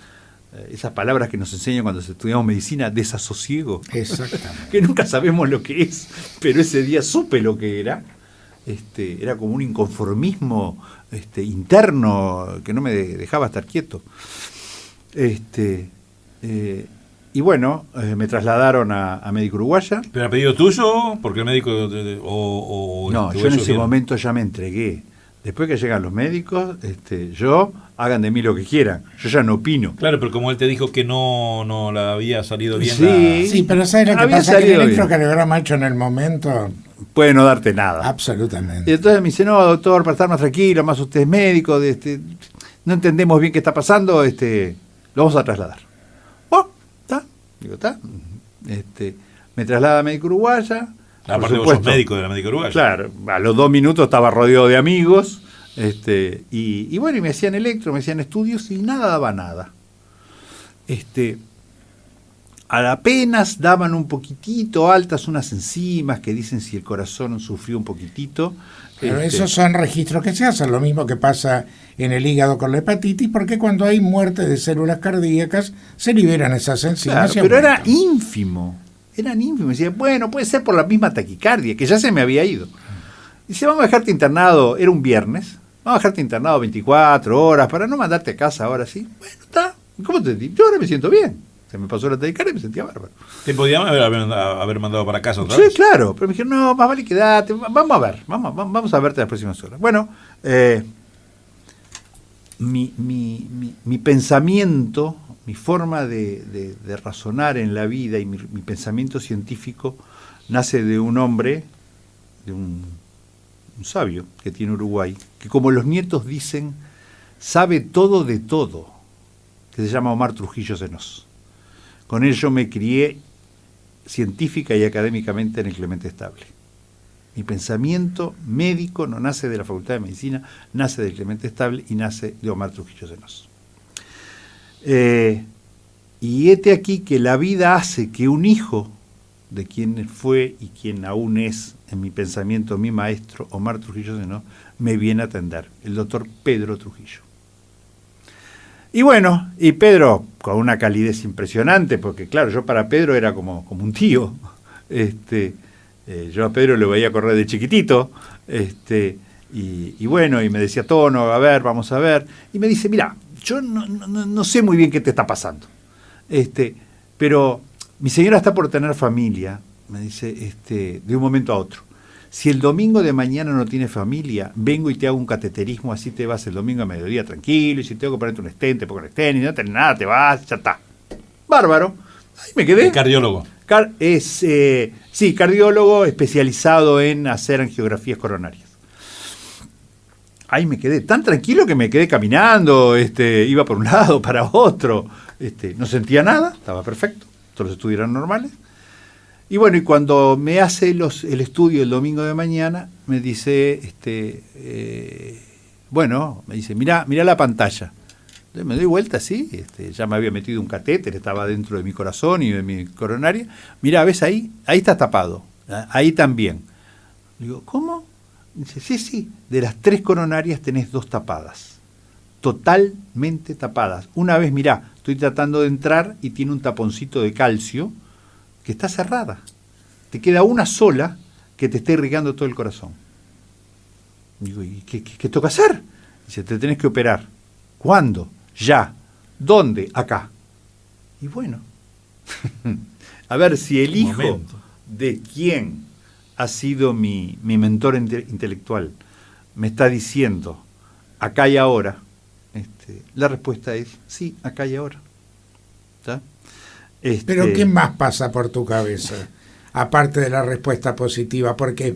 esas palabras que nos enseñan cuando estudiamos medicina, desasosiego. Exactamente. Que nunca sabemos lo que es, pero ese día supe lo que era. Era como un inconformismo interno que no me dejaba estar quieto. Y bueno, me trasladaron a Médico Uruguaya. ¿Pero a pedido tuyo? Porque el médico... No, yo en ese momento ya me entregué. Después que llegan los médicos, hagan de mí lo que quieran. Yo ya no opino. Claro, pero como él te dijo que no la había salido bien. Sí, pero ¿sabes lo que pasa? Que el electrocardiograma hecho en el momento puede no darte nada. Absolutamente. Y entonces me dice, no, doctor, para estar más tranquilo, más usted es médico, no entendemos bien qué está pasando, lo vamos a trasladar. ¿Está? Digo, ¿está? Me traslada a Médico Uruguaya. Aparte vos sos médico de la Médico Uruguaya. Claro, a los 2 minutos estaba rodeado de amigos, y bueno, y me hacían electro, me hacían estudios y nada daba nada. apenas daban un poquitito altas unas enzimas que dicen si el corazón sufrió un poquitito. Pero esos son registros que se hacen, lo mismo que pasa en el hígado con la hepatitis, porque cuando hay muerte de células cardíacas se liberan esas enzimas. Claro, pero era ínfimo, eran ínfimos. Decía, bueno, puede ser por la misma taquicardia, que ya se me había ido. Dice, vamos a dejarte internado, era un viernes, vamos a dejarte internado 24 horas para no mandarte a casa ahora sí. Bueno, está, ¿cómo te sentís? Yo ahora me siento bien. Se me pasó la taquicardia y me sentía bárbaro. ¿Te podían haber mandado para casa otra Sí, vez? claro, pero me dijeron, no, más vale quedate, vamos a ver, vamos a verte las próximas horas. Bueno, mi pensamiento, mi forma de razonar en la vida y mi pensamiento científico nace de un hombre, de un sabio que tiene Uruguay, que como los nietos dicen, sabe todo de todo, que se llama Omar Trujillo Zenós. Con él yo me crié científica y académicamente en el Clemente Estable. Mi pensamiento médico no nace de la Facultad de Medicina, nace del Clemente Estable y nace de Omar Trujillo Zenós. Y hete aquí que la vida hace que un hijo de quien fue y quien aún es, en mi pensamiento, mi maestro, Omar Trujillo Zenós, me viene a atender, el doctor Pedro Trujillo. Y bueno, y Pedro con una calidez impresionante, porque claro, yo para Pedro era como un tío. Yo a Pedro lo veía correr de chiquitito, y bueno, y me decía, Tono, a ver, vamos a ver. Y me dice, mira, yo no sé muy bien qué te está pasando, pero mi señora está por tener familia, me dice, de un momento a otro. Si el domingo de mañana no tienes familia, vengo y te hago un cateterismo, así te vas el domingo a mediodía tranquilo, y si tengo que ponerte un stent, te pongo el stent, y no tenés nada, te vas, ya está. Bárbaro. Ahí me quedé. El cardiólogo. Sí, cardiólogo especializado en hacer angiografías coronarias. Ahí me quedé tan tranquilo que me quedé caminando, iba por un lado, para otro, no sentía nada, estaba perfecto, todos los estudios eran normales. Y bueno, y cuando me hace el estudio el domingo de mañana, me dice, me dice, mirá la pantalla. Entonces me doy vuelta así, ya me había metido un catéter, estaba dentro de mi corazón y de mi coronaria. Mirá, ¿ves ahí? Ahí está tapado, ahí también. Digo, ¿cómo? Dice, sí, de las 3 coronarias tenés 2 tapadas, totalmente tapadas. Una vez, mirá, estoy tratando de entrar y tiene un taponcito de calcio, que está cerrada. Te queda una sola que te está irrigando todo el corazón. Digo, ¿y qué toca hacer? Dice, te tenés que operar. ¿Cuándo? Ya. ¿Dónde? Acá. Y bueno, a ver si el hijo de quien ha sido mi mentor intelectual me está diciendo acá y ahora, la respuesta es sí, acá y ahora. ¿Está? Pero ¿qué más pasa por tu cabeza? Aparte de la respuesta positiva, porque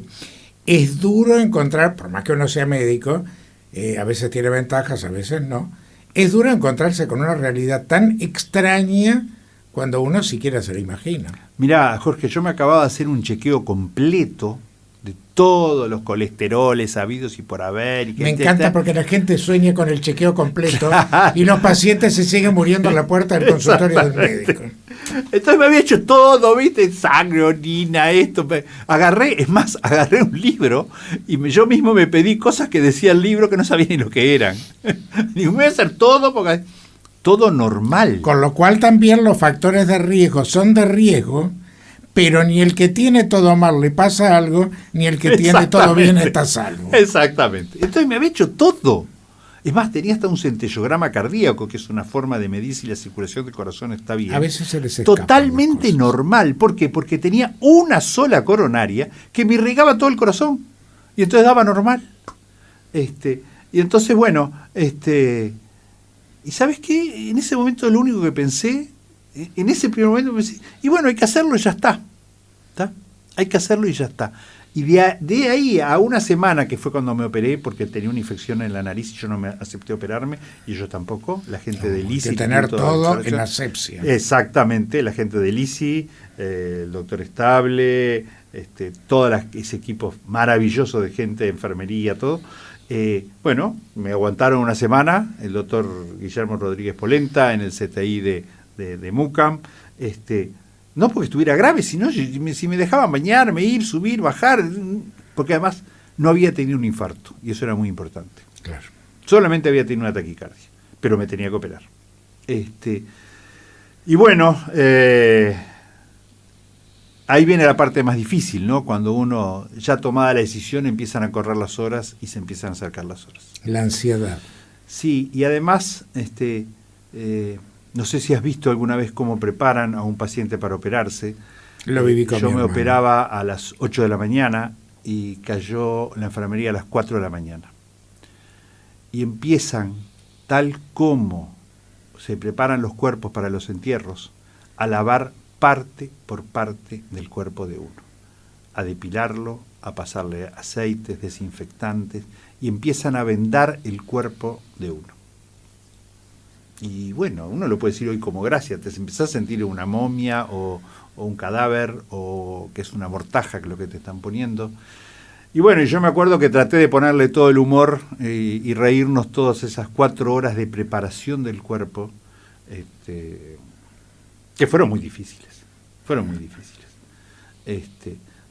es duro encontrar, por más que uno sea médico, a veces tiene ventajas, a veces no, es duro encontrarse con una realidad tan extraña cuando uno siquiera se lo imagina. Mirá, Jorge, yo me acababa de hacer un chequeo completo de todos los colesteroles habidos y por haber. Y que me encanta porque la gente sueña con el chequeo completo y los pacientes se siguen muriendo a la puerta del consultorio del médico. Entonces me había hecho todo, ¿viste? Sangre, orina, esto. Agarré un libro y yo mismo me pedí cosas que decía el libro que no sabía ni lo que eran. Digo, me voy a hacer todo porque todo normal. Con lo cual también los factores de riesgo son de riesgo, pero ni el que tiene todo mal le pasa algo, ni el que tiene todo bien está salvo. Exactamente. Entonces me había hecho todo. Es más, tenía hasta un centellograma cardíaco, que es una forma de medir si la circulación del corazón está bien. A veces se les escapa. Totalmente normal. ¿Por qué? Porque tenía una sola coronaria que me irrigaba todo el corazón. Y entonces daba normal. Y entonces, bueno, ¿y sabes qué? En ese momento lo único que pensé, en ese primer momento pensé, y bueno, hay que hacerlo y ya está. ¿Está? Hay que hacerlo y ya está. Y de ahí a una semana, que fue cuando me operé, porque tenía una infección en la nariz y yo no me acepté operarme, y ellos tampoco, la gente de LISI. Hay que tener todo en asepsia. Exactamente, la gente de LISI, el doctor Estable, ese equipo maravilloso de gente de enfermería, todo. Bueno, me aguantaron una semana, el doctor Guillermo Rodríguez Polenta en el CTI de MUCAM, No porque estuviera grave, sino si me dejaban bañarme, ir, subir, bajar, porque además no había tenido un infarto, y eso era muy importante. Claro. Solamente había tenido una taquicardia, pero me tenía que operar. Y bueno, ahí viene la parte más difícil, ¿no? Cuando uno, ya tomada la decisión, empiezan a correr las horas y se empiezan a acercar las horas. La ansiedad. Sí, y además, no sé si has visto alguna vez cómo preparan a un paciente para operarse. Lo viví con Yo mi me hermano. operaba a las 8 de la mañana y cayó la enfermería a las 4 de la mañana. Y empiezan, tal como se preparan los cuerpos para los entierros, a lavar parte por parte del cuerpo de uno, a depilarlo, a pasarle aceites, desinfectantes, y empiezan a vendar el cuerpo de uno. Y bueno, uno lo puede decir hoy como gracia, te empezás a sentir una momia o un cadáver, o que es una mortaja, que es lo que te están poniendo. Y bueno, yo me acuerdo que traté de ponerle todo el humor y reírnos todas esas 4 horas de preparación del cuerpo, que fueron muy difíciles.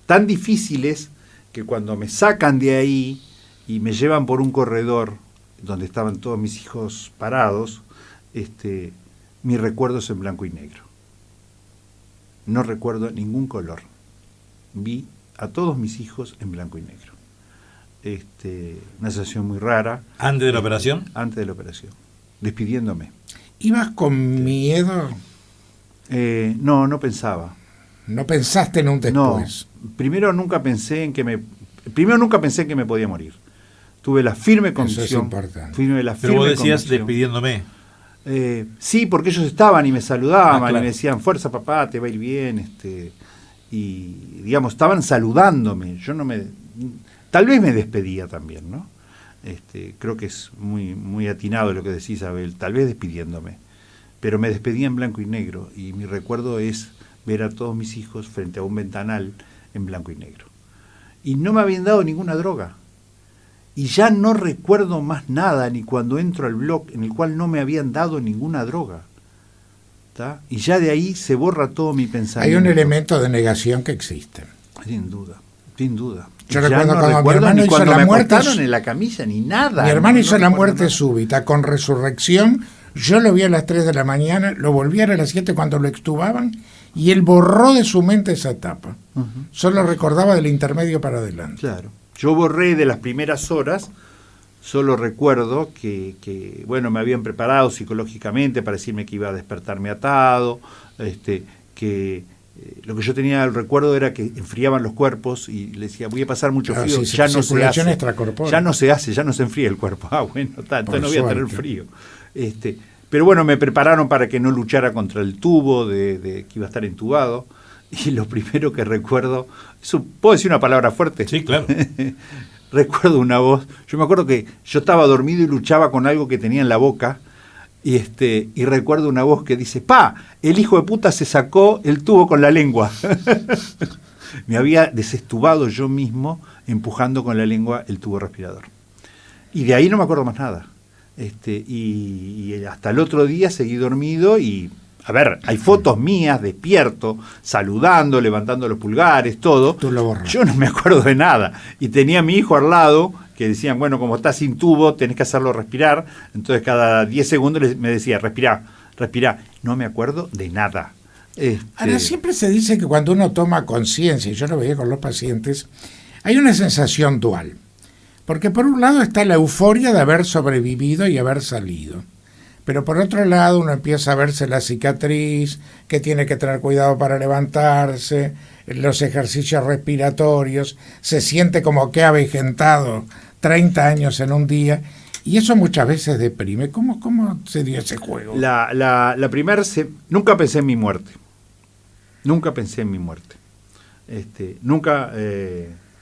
Tan difíciles que cuando me sacan de ahí y me llevan por un corredor donde estaban todos mis hijos parados, mi recuerdo es en blanco y negro. No recuerdo ningún color. Vi a todos mis hijos en blanco y negro. Una sensación muy rara. ¿Antes de la operación? Antes de la operación. Despidiéndome. ¿Ibas con miedo? No pensaba. ¿No pensaste en un después? No. Primero nunca pensé en que me podía morir. Tuve la firme convicción. Eso es importante. Pero vos decías despidiéndome. Sí, porque ellos estaban y me saludaban, claro. Y me decían, fuerza papá, te va a ir bien, y digamos, estaban saludándome. Tal vez me despedía también, ¿no? Creo que es muy, muy atinado lo que decís, Abel, tal vez despidiéndome, pero me despedía en blanco y negro, y mi recuerdo es ver a todos mis hijos frente a un ventanal en blanco y negro. Y no me habían dado ninguna droga. Y ya no recuerdo más nada, ni cuando entro al blog en el cual no me habían dado ninguna droga. ¿Tá? Y ya de ahí se borra todo mi pensamiento. Hay un elemento de negación que existe. Sin duda. Yo Ya recuerdo no cuando mi recuerdo hermano ni hizo cuando la me muerte. acostaron en la camilla, ni nada. Mi hermano hizo la recuerdo muerte nada. súbita, con resurrección. Yo lo vi a las 3 de la mañana, lo volví a ver a las 7 cuando lo extubaban, y él borró de su mente esa etapa. Uh-huh. Solo recordaba del intermedio para adelante. Claro. Yo borré de las primeras horas, solo recuerdo que bueno, me habían preparado psicológicamente para decirme que iba a despertarme atado, que lo que yo tenía el recuerdo era que enfriaban los cuerpos y le decía, voy a pasar mucho frío, Sí, ya no se hace. extracorpórea. Ya no se hace, ya no se enfría el cuerpo. Bueno, entonces no voy a tener suerte. frío. Pero bueno, me prepararon para que no luchara contra el tubo de que iba a estar entubado. Y lo primero que recuerdo, ¿puedo decir una palabra fuerte? Sí, claro. Recuerdo una voz, yo me acuerdo que yo estaba dormido y luchaba con algo que tenía en la boca, y recuerdo una voz que dice, ¡pa! El hijo de puta se sacó el tubo con la lengua. Me había desestubado yo mismo empujando con la lengua el tubo respirador. Y de ahí no me acuerdo más nada. Y hasta el otro día seguí dormido y, a ver, hay fotos mías despierto, saludando, levantando los pulgares, todo. Tú lo borras. Yo no me acuerdo de nada. Y tenía a mi hijo al lado, que decían, bueno, como estás sin tubo, tenés que hacerlo respirar. Entonces cada 10 segundos me decía, respirá. No me acuerdo de nada. Ahora, siempre se dice que cuando uno toma conciencia, y yo lo veía con los pacientes, hay una sensación dual. Porque por un lado está la euforia de haber sobrevivido y haber salido. Pero por otro lado uno empieza a verse la cicatriz, que tiene que tener cuidado para levantarse, los ejercicios respiratorios, se siente como que ha avejentado 30 años en un día, y eso muchas veces deprime. ¿Cómo se dio ese juego? La primera, nunca pensé en mi muerte. Nunca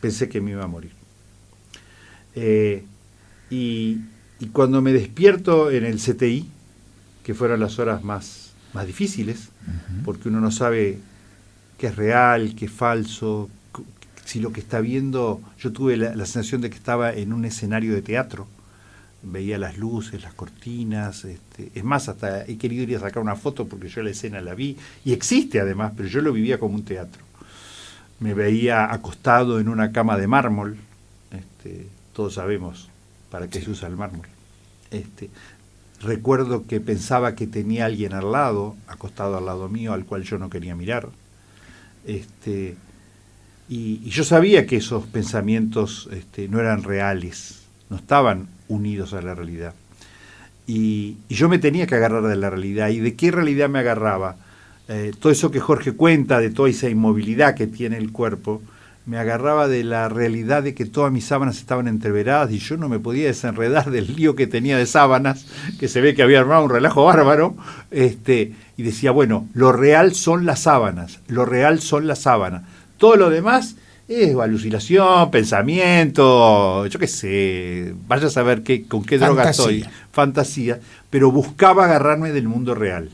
pensé que me iba a morir. Y cuando me despierto en el CTI, que fueron las horas más difíciles, uh-huh, porque uno no sabe qué es real, qué es falso, si lo que está viendo, yo tuve la sensación de que estaba en un escenario de teatro, veía las luces, las cortinas, es más, hasta he querido ir a sacar una foto porque yo la escena la vi, y existe además, pero yo lo vivía como un teatro. Me veía acostado en una cama de mármol, todos sabemos para qué se usa el mármol. Recuerdo que pensaba que tenía alguien al lado, acostado al lado mío, al cual yo no quería mirar. Y yo sabía que esos pensamientos no eran reales, no estaban unidos a la realidad. Y yo me tenía que agarrar de la realidad. ¿Y de qué realidad me agarraba? Todo eso que Jorge cuenta, de toda esa inmovilidad que tiene el cuerpo, me agarraba de la realidad de que todas mis sábanas estaban entreveradas y yo no me podía desenredar del lío que tenía de sábanas, que se ve que había armado un relajo bárbaro, y decía, bueno, lo real son las sábanas, lo real son las sábanas. Todo lo demás es alucinación, pensamiento, yo qué sé, vaya a saber con qué droga estoy, fantasía, pero buscaba agarrarme del mundo real.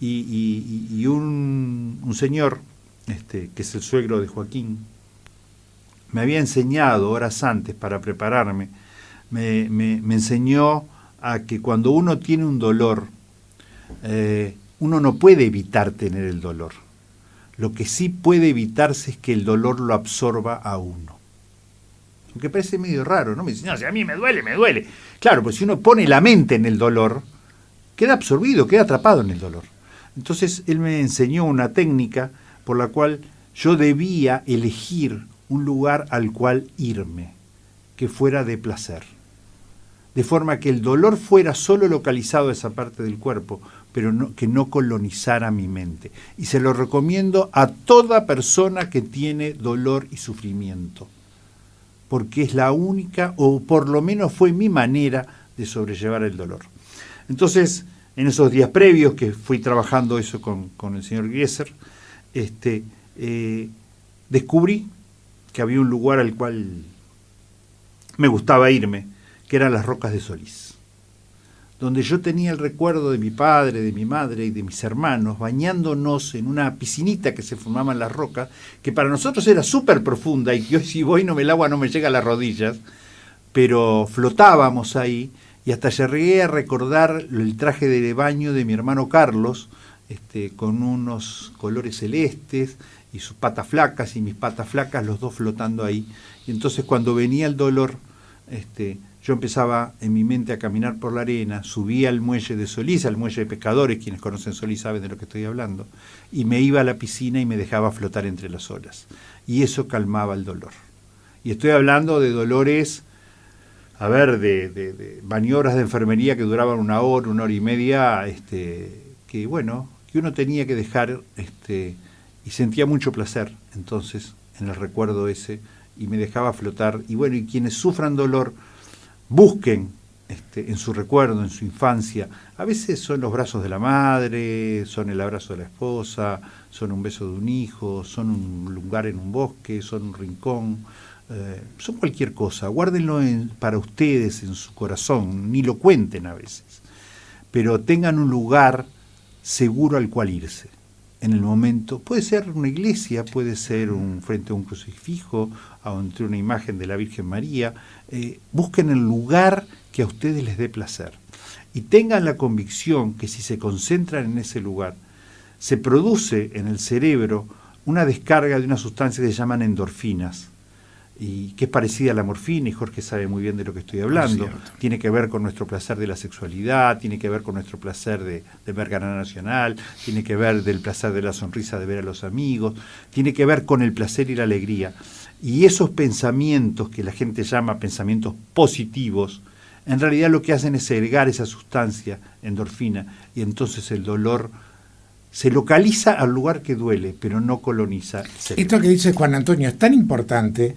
Y un señor, que es el suegro de Joaquín, me había enseñado horas antes para prepararme, me enseñó a que cuando uno tiene un dolor, uno no puede evitar tener el dolor. Lo que sí puede evitarse es que el dolor lo absorba a uno. Aunque parece medio raro, ¿no? Me dice, no, si a mí me duele, me duele. Claro, pues si uno pone la mente en el dolor, queda absorbido, queda atrapado en el dolor. Entonces él me enseñó una técnica por la cual yo debía elegir un lugar al cual irme, que fuera de placer. De forma que el dolor fuera solo localizado a esa parte del cuerpo, pero que no colonizara mi mente. Y se lo recomiendo a toda persona que tiene dolor y sufrimiento, porque es la única, o por lo menos fue mi manera de sobrellevar el dolor. Entonces, en esos días previos que fui trabajando eso con el señor Grieser, descubrí que había un lugar al cual me gustaba irme, que eran las Rocas de Solís, donde yo tenía el recuerdo de mi padre, de mi madre y de mis hermanos bañándonos en una piscinita que se formaba en las rocas, que para nosotros era súper profunda y que hoy si voy el agua no me llega a las rodillas, pero flotábamos ahí y hasta llegué a recordar el traje de baño de mi hermano Carlos, con unos colores celestes y sus patas flacas y mis patas flacas, los dos flotando ahí. Y entonces cuando venía el dolor, yo empezaba en mi mente a caminar por la arena, subía al muelle de Solís, al muelle de pescadores, quienes conocen Solís saben de lo que estoy hablando, y me iba a la piscina y me dejaba flotar entre las olas. Y eso calmaba el dolor. Y estoy hablando de dolores, de maniobras de enfermería que duraban una hora y media, que uno tenía que dejar, y sentía mucho placer entonces en el recuerdo ese, y me dejaba flotar. Y bueno, y quienes sufran dolor, busquen en su recuerdo, en su infancia. A veces son los brazos de la madre, son el abrazo de la esposa, son un beso de un hijo, son un lugar en un bosque, son un rincón, son cualquier cosa. Guárdenlo para ustedes en su corazón, ni lo cuenten a veces, pero tengan un lugar seguro al cual irse en el momento. Puede ser una iglesia, puede ser frente a un crucifijo, ante una imagen de la Virgen María. Busquen el lugar que a ustedes les dé placer y tengan la convicción que si se concentran en ese lugar, se produce en el cerebro una descarga de una sustancia que se llaman endorfinas, y que es parecida a la morfina, y Jorge sabe muy bien de lo que estoy hablando. Tiene que ver con nuestro placer de la sexualidad, tiene que ver con nuestro placer de ver ganar Nacional, tiene que ver del placer de la sonrisa de ver a los amigos, tiene que ver con el placer y la alegría. Y esos pensamientos que la gente llama pensamientos positivos, en realidad lo que hacen es segregar esa sustancia, endorfina, y entonces el dolor se localiza al lugar que duele, pero no coloniza el cerebro. Esto que dice Juan Antonio es tan importante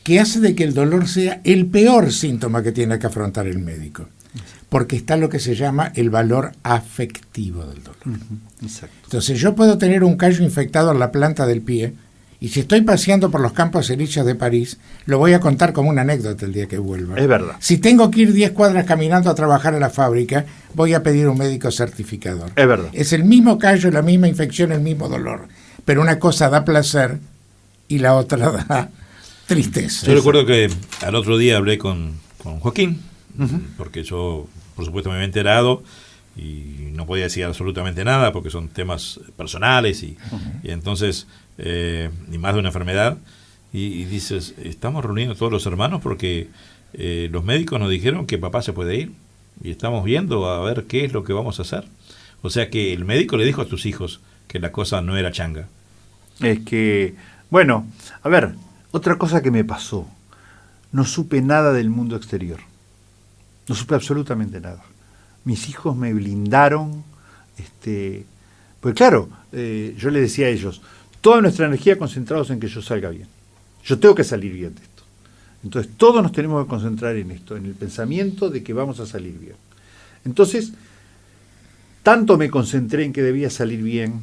que hace de que el dolor sea el peor síntoma que tiene que afrontar el médico, porque está lo que se llama el valor afectivo del dolor. Exacto. Entonces yo puedo tener un callo infectado en la planta del pie, y si estoy paseando por los Campos Elíseos de París, lo voy a contar como una anécdota el día que vuelva. Es verdad. Si tengo que ir 10 cuadras caminando a trabajar en la fábrica, voy a pedir un médico certificador. Es verdad. Es el mismo callo, la misma infección, el mismo dolor, pero una cosa da placer y la otra da tristeza. Yo recuerdo que al otro día hablé con Joaquín, porque yo, por supuesto, me había enterado y no podía decir absolutamente nada porque son temas personales y entonces, y más de una enfermedad, y dices, estamos reuniendo todos los hermanos porque los médicos nos dijeron que papá se puede ir y estamos viendo a ver qué es lo que vamos a hacer. O sea que el médico le dijo a tus hijos que la cosa no era changa. Es que, bueno, a ver, otra cosa que me pasó, no supe nada del mundo exterior, no supe absolutamente nada. Mis hijos me blindaron, pues claro, yo les decía a ellos, toda nuestra energía concentrados en que yo salga bien. Yo tengo que salir bien de esto. Entonces todos nos tenemos que concentrar en esto, en el pensamiento de que vamos a salir bien. Entonces, tanto me concentré en que debía salir bien,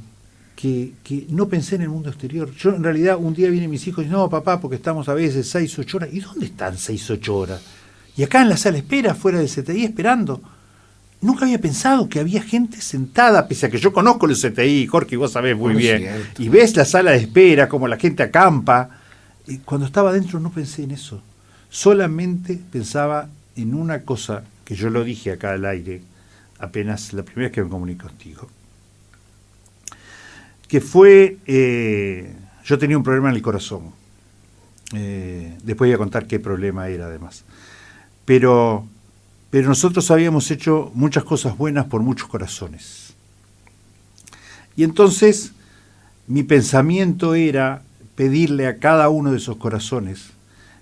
que no pensé en el mundo exterior. Yo en realidad un día vienen mis hijos y dicen, no papá, porque estamos a veces 6, 8 horas. ¿Y dónde están 6, 8 horas? Y acá en la sala de espera, fuera del CTI, esperando. Nunca había pensado que había gente sentada, pese a que yo conozco el CTI, Jorge, vos sabés muy bien. Cierto. Y ves la sala de espera, como la gente acampa. Y cuando estaba adentro no pensé en eso. Solamente pensaba en una cosa, que yo lo dije acá al aire, apenas la primera vez que me comuniqué contigo. Que fue, yo tenía un problema en el corazón. Después voy a contar qué problema era además. Pero nosotros habíamos hecho muchas cosas buenas por muchos corazones. Y entonces mi pensamiento era pedirle a cada uno de esos corazones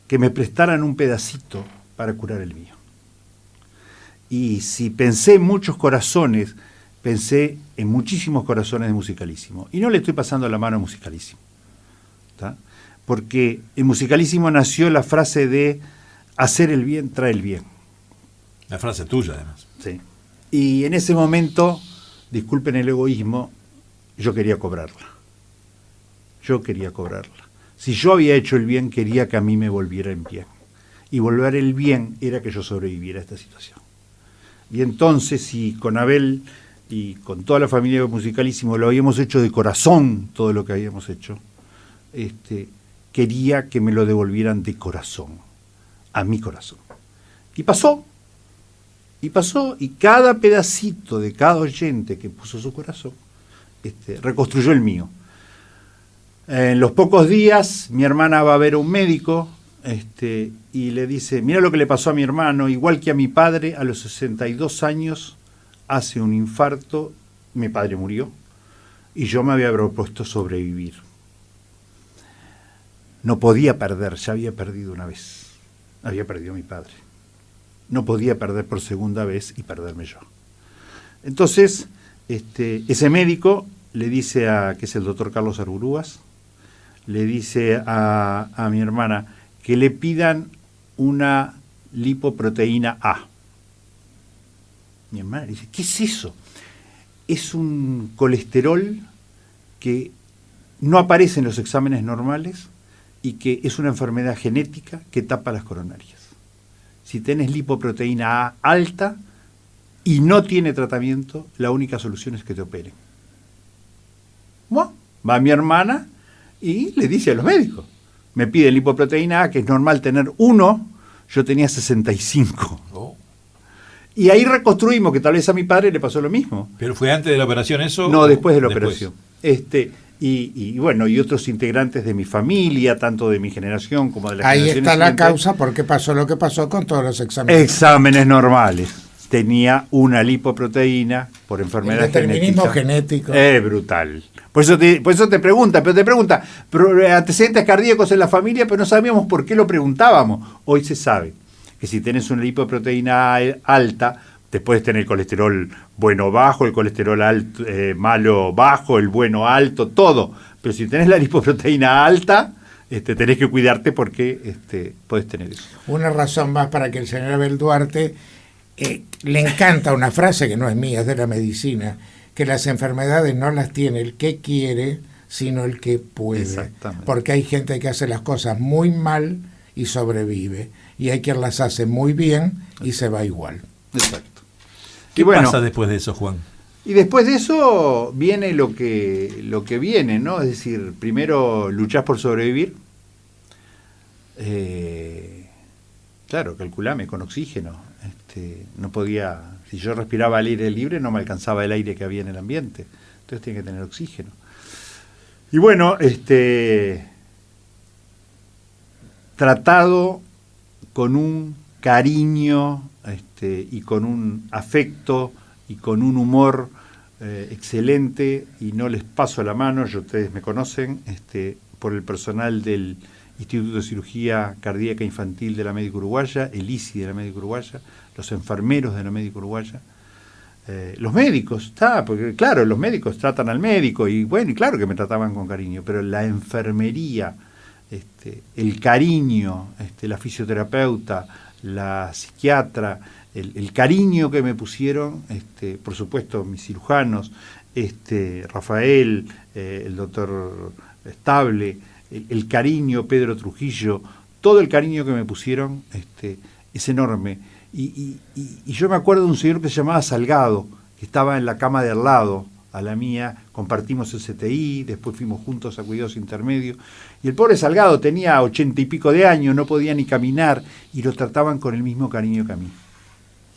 que me prestaran un pedacito para curar el mío. Y si pensé en muchos corazones, pensé en muchísimos corazones de Musicalísimo. Y no le estoy pasando la mano a Musicalísimo, ¿tá? Porque en Musicalísimo nació la frase de hacer el bien trae el bien. La frase tuya, además. Sí. Y en ese momento, disculpen el egoísmo, yo quería cobrarla. Yo quería cobrarla. Si yo había hecho el bien, quería que a mí me volviera en bien. Y volver el bien era que yo sobreviviera a esta situación. Y entonces, si con Abel y con toda la familia de Musicalísimo lo habíamos hecho de corazón, todo lo que habíamos hecho, quería que me lo devolvieran de corazón, a mi corazón. Y pasó, y cada pedacito de cada oyente que puso su corazón, reconstruyó el mío. En los pocos días, mi hermana va a ver a un médico, y le dice, mira lo que le pasó a mi hermano, igual que a mi padre, a los 62 años, hace un infarto, mi padre murió, y yo me había propuesto sobrevivir. No podía perder, ya había perdido una vez, había perdido a mi padre. No podía perder por segunda vez y perderme yo. Entonces, ese médico le dice que es el doctor Carlos Arburúas, le dice a mi hermana que le pidan una lipoproteína A. Mi hermana le dice, ¿qué es eso? Es un colesterol que no aparece en los exámenes normales y que es una enfermedad genética que tapa las coronarias. Si tenés lipoproteína A alta y no tiene tratamiento, la única solución es que te operen. Bueno, va mi hermana y le dice a los médicos, me pide lipoproteína A, que es normal tener 1, yo tenía 65. Oh. Y ahí reconstruimos que tal vez a mi padre le pasó lo mismo. ¿Pero fue antes de la operación eso? No, después de la operación. Y bueno, y otros integrantes de mi familia, tanto de mi generación como de la ahí generación está la siguiente, causa por qué pasó lo que pasó con todos los exámenes. Exámenes normales. Tenía una lipoproteína por enfermedad genética. El determinismo genético. Es brutal. Por eso te pregunta, antecedentes cardíacos en la familia, pero no sabíamos por qué lo preguntábamos. Hoy se sabe que si tenés una lipoproteína alta, te puedes tener el colesterol bueno bajo, el colesterol alto, malo bajo, el bueno alto, todo. Pero si tenés la lipoproteína alta, tenés que cuidarte porque podés tener eso. Una razón más para que el señor Abel Duarte le encanta una frase que no es mía, es de la medicina, que las enfermedades no las tiene el que quiere, sino el que puede. Porque hay gente que hace las cosas muy mal y sobrevive, y hay quien las hace muy bien y se va igual. Exacto. ¿Qué pasa después de eso, Juan? Y después de eso viene lo que viene, ¿no? Es decir, primero luchás por sobrevivir, Claro, calculame, con oxígeno. No podía, si yo respiraba al aire libre no me alcanzaba el aire que había en el ambiente. Entonces tiene que tener oxígeno. Y bueno, tratado con un cariño y con un afecto y con un humor excelente, y no les paso la mano, ustedes me conocen, por el personal del Instituto de Cirugía Cardíaca Infantil de la Médica Uruguaya, el ICI de la Médica Uruguaya, los enfermeros de la Médica Uruguaya, los médicos, porque claro, los médicos tratan al médico, y bueno, y claro que me trataban con cariño, pero la enfermería, el cariño, la fisioterapeuta, la psiquiatra, el cariño que me pusieron, por supuesto, mis cirujanos, Rafael, el doctor Estable, el cariño, Pedro Trujillo, todo el cariño que me pusieron es enorme. Y yo me acuerdo de un señor que se llamaba Salgado, que estaba en la cama de al lado a la mía, compartimos el CTI, después fuimos juntos a cuidados intermedios, y el pobre Salgado tenía 80 y pico de años, no podía ni caminar, y lo trataban con el mismo cariño que a mí.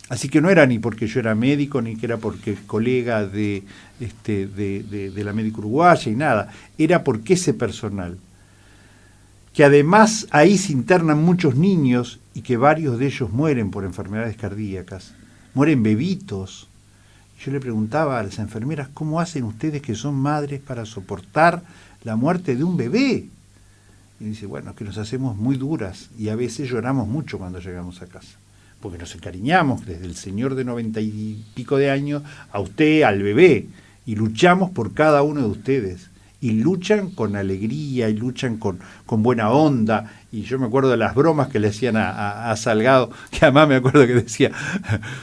Así que no era ni porque yo era médico, ni que era porque colega de la Médica Uruguaya y nada, era porque ese personal, que además ahí se internan muchos niños y que varios de ellos mueren por enfermedades cardíacas, mueren bebitos. Yo le preguntaba a las enfermeras, ¿cómo hacen ustedes que son madres para soportar la muerte de un bebé? Y dice, bueno, que nos hacemos muy duras y a veces lloramos mucho cuando llegamos a casa, porque nos encariñamos desde el señor de 90 y pico de años a usted, al bebé, y luchamos por cada uno de ustedes. Y luchan con alegría, y luchan con buena onda. Y yo me acuerdo de las bromas que le hacían a Salgado, que además me acuerdo que decía,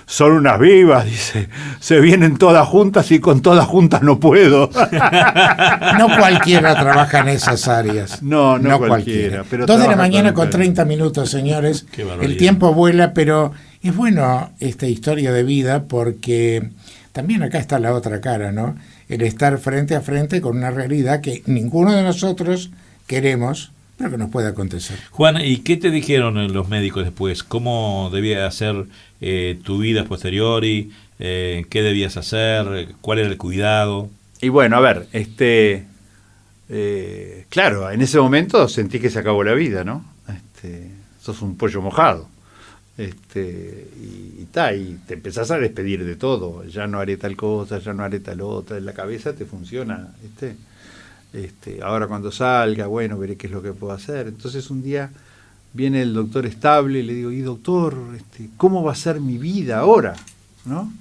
son unas vivas, dice, se vienen todas juntas y con todas juntas no puedo. No cualquiera trabaja en esas áreas. No cualquiera. Pero 2 de la mañana con 30 minutos, señores. El tiempo vuela, pero es bueno esta historia de vida, porque también acá está la otra cara, ¿no? El estar frente a frente con una realidad que ninguno de nosotros queremos, pero que nos puede acontecer. Juan, ¿y qué te dijeron los médicos después? ¿Cómo debía ser tu vida posteriori? ¿Qué debías hacer? ¿Cuál era el cuidado? Y bueno, a ver, claro, en ese momento sentí que se acabó la vida, ¿no? Sos un pollo mojado. Y te empezás a despedir de todo, ya no haré tal cosa, ya no haré tal otra, en la cabeza te funciona, ahora cuando salga, bueno, veré qué es lo que puedo hacer. Entonces un día viene el doctor Estable y le digo, y doctor, ¿cómo va a ser mi vida ahora? ¿No?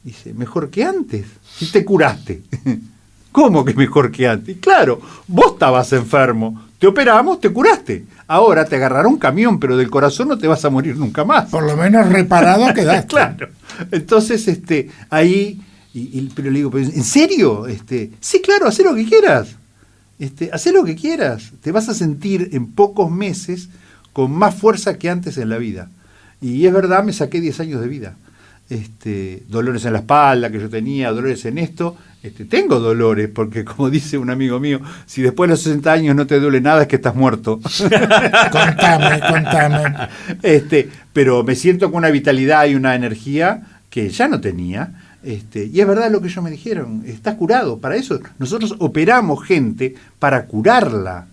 Dice, mejor que antes, si te curaste. ¿Cómo que mejor que antes? Y claro, vos estabas enfermo, te operamos, te curaste. Ahora te agarrará un camión, pero del corazón no te vas a morir nunca más. Por lo menos reparado quedaste. Claro. Entonces, ahí, pero le digo, ¿en serio? Sí, claro, hacé lo que quieras. Hacé lo que quieras. Te vas a sentir en pocos meses con más fuerza que antes en la vida. Y es verdad, me saqué 10 años de vida. Dolores en la espalda que yo tenía, dolores en esto. Tengo dolores, porque como dice un amigo mío, si después de los 60 años no te duele nada es que estás muerto. Contame. Pero me siento con una vitalidad y una energía que ya no tenía. Y es verdad lo que ellos me dijeron, estás curado. Para eso nosotros operamos gente para curarla.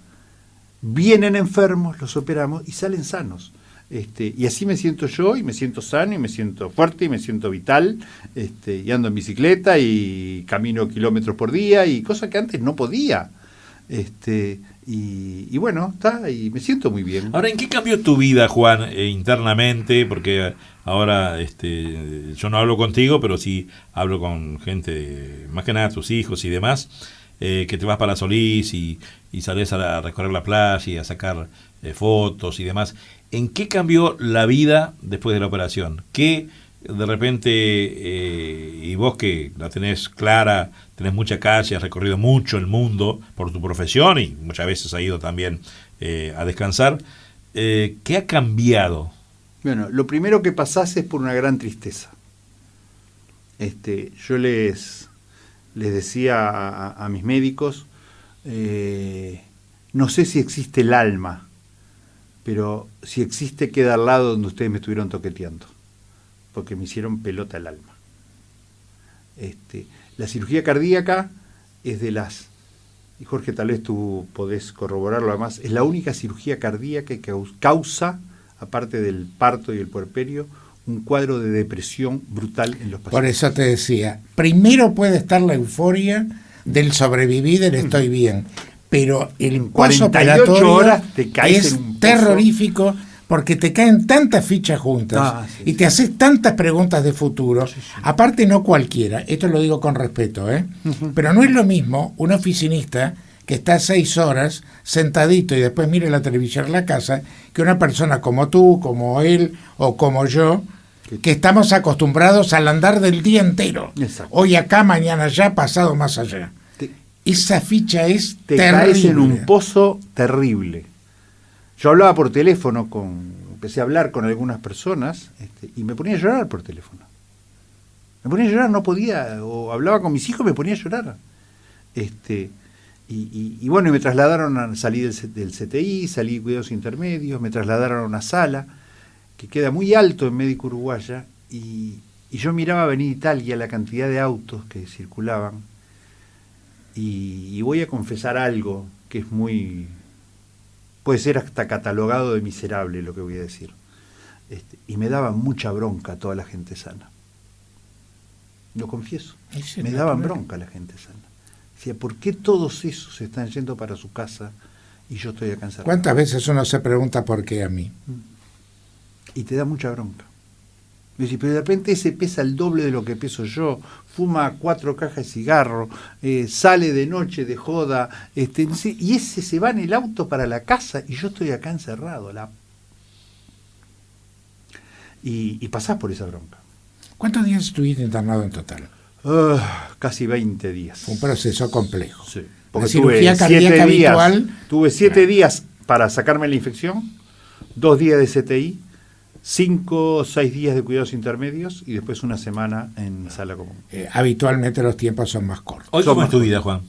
Vienen enfermos, los operamos y salen sanos. Y así me siento yo, y me siento sano, y me siento fuerte, y me siento vital, y ando en bicicleta, y camino kilómetros por día, y cosas que antes no podía. Y bueno, y me siento muy bien. Ahora, ¿en qué cambió tu vida, Juan, internamente? Porque ahora yo no hablo contigo, pero sí hablo con gente, más que nada tus hijos y demás, que te vas para Solís y sales a recorrer la playa y a sacar fotos y demás. ¿En qué cambió la vida después de la operación? ¿Qué de repente, y vos que la tenés clara, tenés mucha calle, has recorrido mucho el mundo por tu profesión y muchas veces has ido también a descansar, ¿qué ha cambiado? Bueno, lo primero que pasás es por una gran tristeza. Yo les decía a mis médicos, no sé si existe el alma pero si existe queda al lado donde ustedes me estuvieron toqueteando, porque me hicieron pelota el alma. La cirugía cardíaca es de las, y Jorge, tal vez tú podés corroborarlo además, es la única cirugía cardíaca que causa, aparte del parto y el puerperio, un cuadro de depresión brutal en los pacientes. Por eso te decía, primero puede estar la euforia del sobrevivir, del estoy bien, pero el postoperatorio horas te caes es en un pozo. terrorífico porque te caen tantas fichas juntas y te haces tantas preguntas de futuro. Sí. Aparte, no cualquiera, esto lo digo con respeto, pero no es lo mismo un oficinista que está 6 horas sentadito y después mire la televisión en la casa, que una persona como tú, como él o como yo, que estamos acostumbrados al andar del día entero. Exacto. Hoy acá, mañana allá, pasado más allá. Esa ficha es te terrible. Caes en un pozo terrible. Yo hablaba por teléfono empecé a hablar con algunas personas y me ponía a llorar por teléfono. Me ponía a llorar, no podía, o hablaba con mis hijos y me ponía a llorar. Y bueno, y me trasladaron, salí del CTI, salí de cuidados intermedios, me trasladaron a una sala que queda muy alto en Médico Uruguaya, y yo miraba Avenida Italia, la cantidad de autos que circulaban, y voy a confesar algo que es muy, puede ser hasta catalogado de miserable lo que voy a decir, y me daba mucha bronca toda la gente sana. Lo confieso, me daban bronca la gente sana. Decía, ¿por qué todos esos se están yendo para su casa y yo estoy acá encerrado? ¿Cuántas veces uno se pregunta por qué a mí? Y te da mucha bronca. Me dice, pero de repente ese pesa el doble de lo que peso yo, fuma 4 cajas de cigarro, sale de noche de joda, no sé, y ese se va en el auto para la casa y yo estoy acá encerrado. Y pasás por esa bronca. ¿Cuántos días estuviste internado en total? Casi 20 días. Fue un proceso complejo. Sí. La cirugía cardíaca habitual. Tuve 7 días para sacarme la infección, 2 días de CTI, 5 o 6 días de cuidados intermedios y después una semana en sala común. Habitualmente los tiempos son más cortos. ¿Hoy cómo es tu vida, Juan?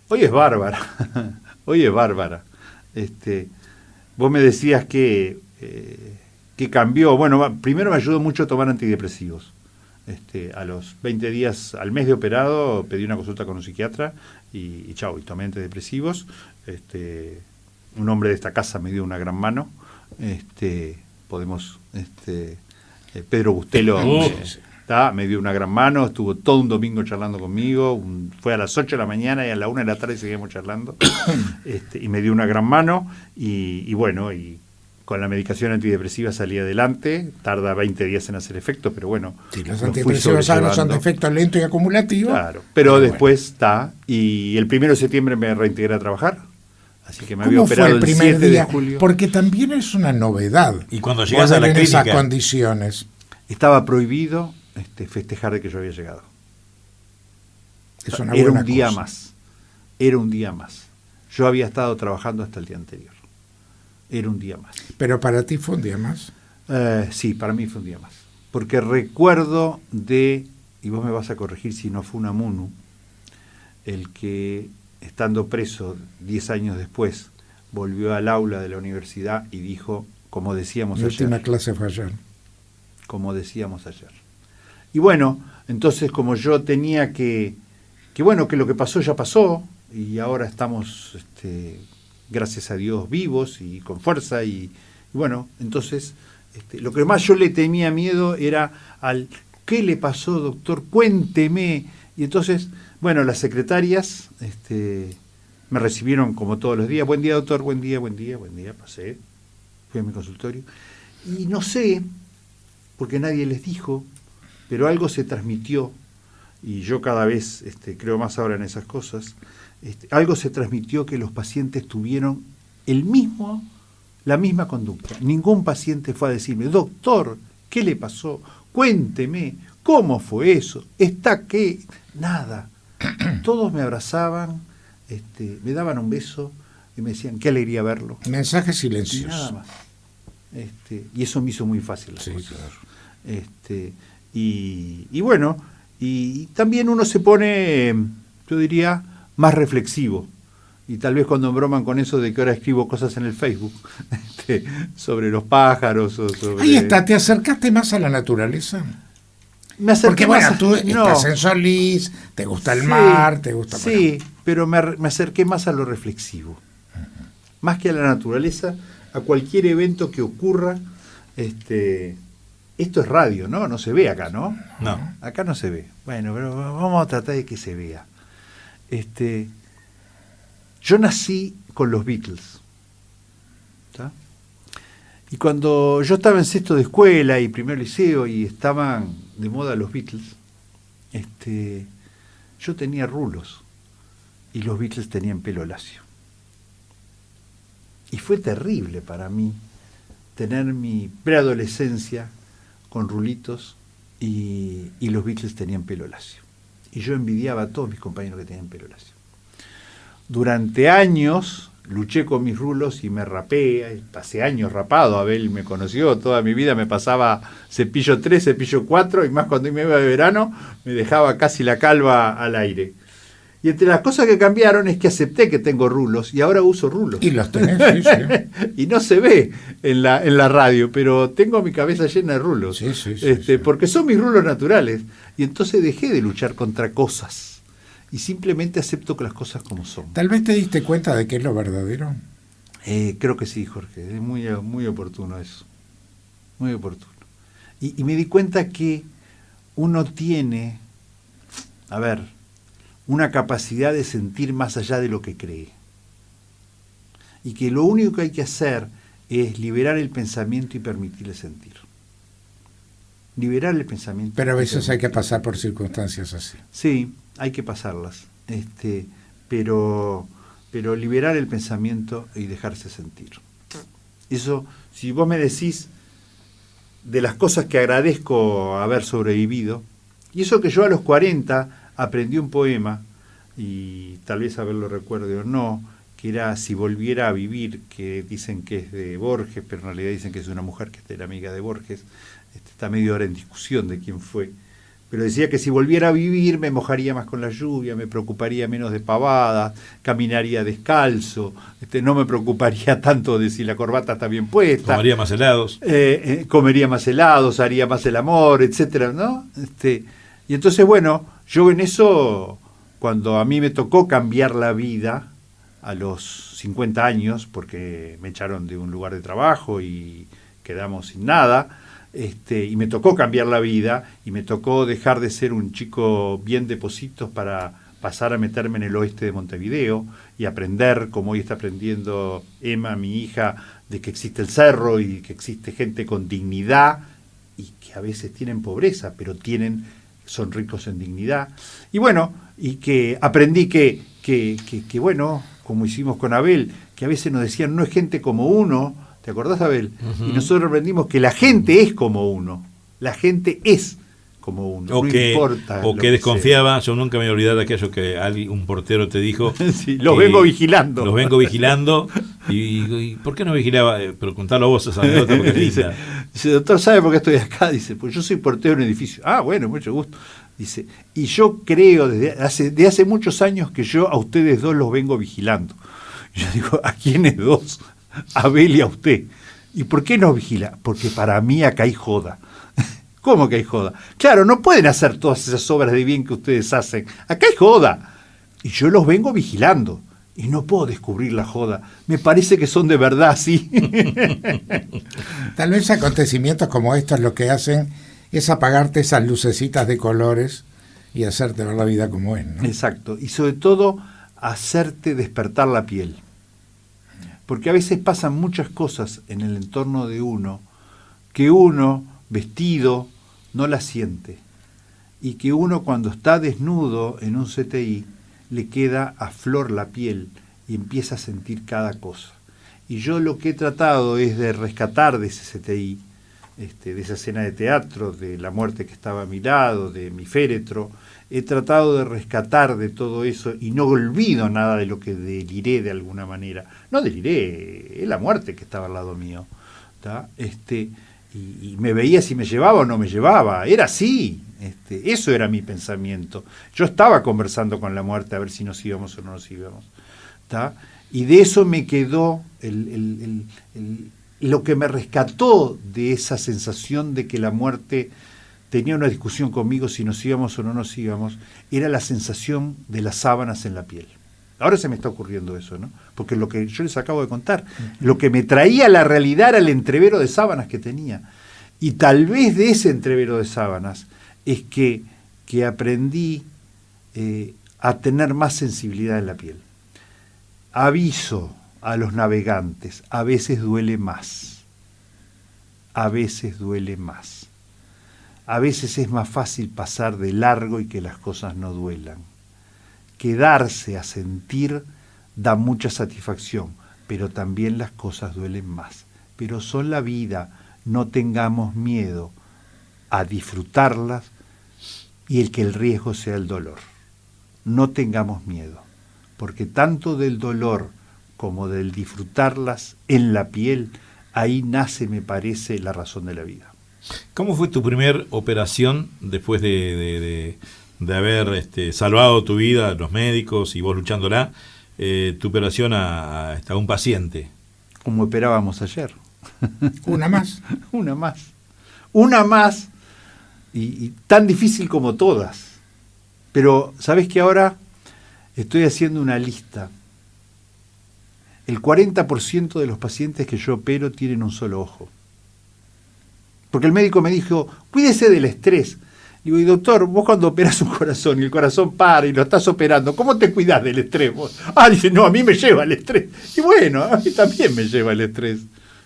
Hoy es bárbara. Hoy es bárbara. Vos me decías que cambió. Bueno, primero me ayudó mucho a tomar antidepresivos. A los 20 días, al mes de operado, pedí una consulta con un psiquiatra y chao, y tomé antidepresivos. Un hombre de esta casa me dio una gran mano. Pedro Bustelo me dio una gran mano, estuvo todo un domingo charlando conmigo, fue a las 8 de la mañana y a la 1 de la tarde seguimos charlando, y me dio una gran mano, y bueno, y con la medicación antidepresiva salí adelante, tarda 20 días en hacer efecto, pero bueno. Sí, los antidepresivos ahora son de efecto lento y acumulativo. Claro, pero después está, y el 1 de septiembre me reintegré a trabajar. Así que me había operado el primer 7 día? de julio. Porque también es una novedad. Y cuando llegas a la clínica, en esas condiciones. Estaba prohibido festejar de que yo había llegado. Es una era buena un día cosa. más. Era un día más. Yo había estado trabajando hasta el día anterior. Era un día más. ¿Pero para ti fue un día más? Sí, para mí fue un día más. Porque recuerdo y vos me vas a corregir si no fue una MUNU, el que, estando preso 10 años después, volvió al aula de la universidad y dijo, como decíamos Mi ayer. última clase fue ayer. Como decíamos ayer. Y bueno, entonces como yo tenía que bueno, que lo que pasó ya pasó, y ahora estamos, gracias a Dios, vivos y con fuerza, y bueno, entonces, lo que más yo le tenía miedo era ¿qué le pasó, doctor? Cuénteme. Y entonces, bueno, las secretarias me recibieron como todos los días. Buen día, doctor, buen día, pasé, fui a mi consultorio. Y no sé, porque nadie les dijo, pero algo se transmitió, y yo cada vez creo más ahora en esas cosas, algo se transmitió que los pacientes tuvieron la misma conducta. Ningún paciente fue a decirme, doctor, ¿qué le pasó? Cuénteme, ¿cómo fue eso? ¿Está qué? Nada. Todos me abrazaban, me daban un beso y me decían, qué alegría verlo. Mensaje Y silencioso. nada más. Y eso me hizo muy fácil las cosas. Claro. Y bueno, y también uno se pone, yo diría, más reflexivo. y tal vez cuando broman con eso de que ahora escribo cosas en el Facebook sobre los pájaros o sobre... Ahí está, ¿te acercaste más a la naturaleza? Me acerqué Porque bueno, más a- tú no. estás en Solís, te gusta el Sí, mar, te gusta... Sí, pero me acerqué más a lo reflexivo. Más que a la naturaleza, a cualquier evento que ocurra. Esto es radio, ¿no? No se ve acá, ¿no? No. Acá no se ve. Bueno, pero vamos a tratar de que se vea. Yo nací con los Beatles. ¿Tá? Y cuando yo estaba en sexto de escuela y primer liceo y estaban de moda los Beatles, yo tenía rulos y los Beatles tenían pelo lacio. Y fue terrible para mí tener mi preadolescencia con rulitos y los Beatles tenían pelo lacio. Y yo envidiaba a todos mis compañeros que tenían pelo lacio. Durante años luché con mis rulos y me rapé, pasé años rapado, Abel me conoció, toda mi vida me pasaba cepillo 3, cepillo 4 y más cuando me iba de verano me dejaba casi la calva al aire. Y entre las cosas que cambiaron es que acepté que tengo rulos y ahora uso rulos. Y los tenés, sí, sí. Y no se ve en la radio, pero tengo mi cabeza llena de rulos. Sí, sí, sí. Porque son mis rulos naturales. Y entonces dejé de luchar contra cosas. Y simplemente acepto que las cosas como son. Tal vez te diste cuenta de qué es lo verdadero. Creo que sí, Jorge. Es muy, muy oportuno eso. Muy oportuno. Y me di cuenta que uno tiene, una capacidad de sentir más allá de lo que cree. Y que lo único que hay que hacer es liberar el pensamiento y permitirle sentir. Liberar el pensamiento. Pero a veces hay que pasar por circunstancias así. Sí, hay que pasarlas. Pero liberar el pensamiento y dejarse sentir. Eso, si vos me decís de las cosas que agradezco haber sobrevivido, y eso que yo a los 40 aprendí un poema, y tal vez Abel lo recuerde o no, que era Si volviera a vivir, que dicen que es de Borges, pero en realidad dicen que es una mujer que era amiga de Borges. Está medio ahora en discusión de quién fue. Pero decía que si volviera a vivir me mojaría más con la lluvia, me preocuparía menos de pavadas, caminaría descalzo, no me preocuparía tanto de si la corbata está bien puesta. Comería más helados. Comería más helados, haría más el amor, etcétera, ¿no? Y entonces, bueno, yo en eso, cuando a mí me tocó cambiar la vida a los 50 años, porque me echaron de un lugar de trabajo y quedamos sin nada, y me tocó cambiar la vida y me tocó dejar de ser un chico bien de Positos para pasar a meterme en el oeste de Montevideo y aprender, como hoy está aprendiendo Emma, mi hija, de que existe el cerro y que existe gente con dignidad y que a veces tienen pobreza, pero son ricos en dignidad. Y bueno, y que aprendí que bueno, como hicimos con Abel, que a veces nos decían, no es gente como uno. ¿Te acordás, Abel? Uh-huh. Y nosotros aprendimos que la gente es como uno. La gente es como uno. O no que, importa. o que desconfiaba. Yo nunca me voy a olvidar de aquello que un portero te dijo. Sí, los vengo vigilando. Los vengo vigilando. ¿Y por qué no vigilaba? Pero contalo vos esa anécdota porque es linda. Dice, doctor, ¿sabe por qué estoy acá? Dice, pues yo soy portero en un edificio. Ah, bueno, mucho gusto. Dice, y yo creo desde hace muchos años que yo a ustedes dos los vengo vigilando. Y yo digo, ¿a quiénes dos? A Abel y a usted. ¿Y por qué nos vigila? Porque para mí acá hay joda. ¿Cómo que hay joda? Claro, no pueden hacer todas esas obras de bien que ustedes hacen. Acá hay joda. Y yo los vengo vigilando. Y no puedo descubrir la joda. Me parece que son de verdad, sí. Tal vez acontecimientos como estos lo que hacen es apagarte esas lucecitas de colores y hacerte ver la vida como es, ¿no? Exacto. Y sobre todo, hacerte despertar la piel. Porque a veces pasan muchas cosas en el entorno de uno que uno, vestido, no las siente. Y que uno cuando está desnudo en un CTI le queda a flor la piel y empieza a sentir cada cosa. Y yo lo que he tratado es de rescatar de ese CTI, de esa escena de teatro, de la muerte que estaba a mi lado, de mi féretro. He tratado de rescatar de todo eso y no olvido nada de lo que deliré de alguna manera. No deliré, es la muerte que estaba al lado mío. ¿Tá? Y me veía si me llevaba o no me llevaba. Era así. Eso era mi pensamiento. Yo estaba conversando con la muerte a ver si nos íbamos o no nos íbamos. ¿Está? Y de eso me quedó lo que me rescató de esa sensación de que la muerte tenía una discusión conmigo si nos íbamos o no nos íbamos, era la sensación de las sábanas en la piel. Ahora se me está ocurriendo eso, ¿no? Porque lo que yo les acabo de contar, lo que me traía a la realidad era el entrevero de sábanas que tenía. Y tal vez de ese entrevero de sábanas es que aprendí a tener más sensibilidad en la piel. Aviso a los navegantes, a veces duele más. A veces duele más. A veces es más fácil pasar de largo y que las cosas no duelan. Quedarse a sentir da mucha satisfacción, pero también las cosas duelen más. Pero son la vida, no tengamos miedo a disfrutarlas y el que el riesgo sea el dolor. No tengamos miedo, porque tanto del dolor como del disfrutarlas en la piel, ahí nace, me parece, la razón de la vida. ¿Cómo fue tu primer operación después de haber salvado tu vida, los médicos y vos luchándola, tu operación a un paciente? Como operábamos ayer. Una más. Una más. Una más y tan difícil como todas. Pero, ¿sabés que ahora estoy haciendo una lista? El 40% de los pacientes que yo opero tienen un solo ojo. Porque el médico me dijo, cuídese del estrés. Digo, y doctor, vos cuando operás un corazón y el corazón para y lo estás operando, ¿cómo te cuidás del estrés vos? Dice, no, a mí me lleva el estrés. Y bueno, a mí también me lleva el estrés.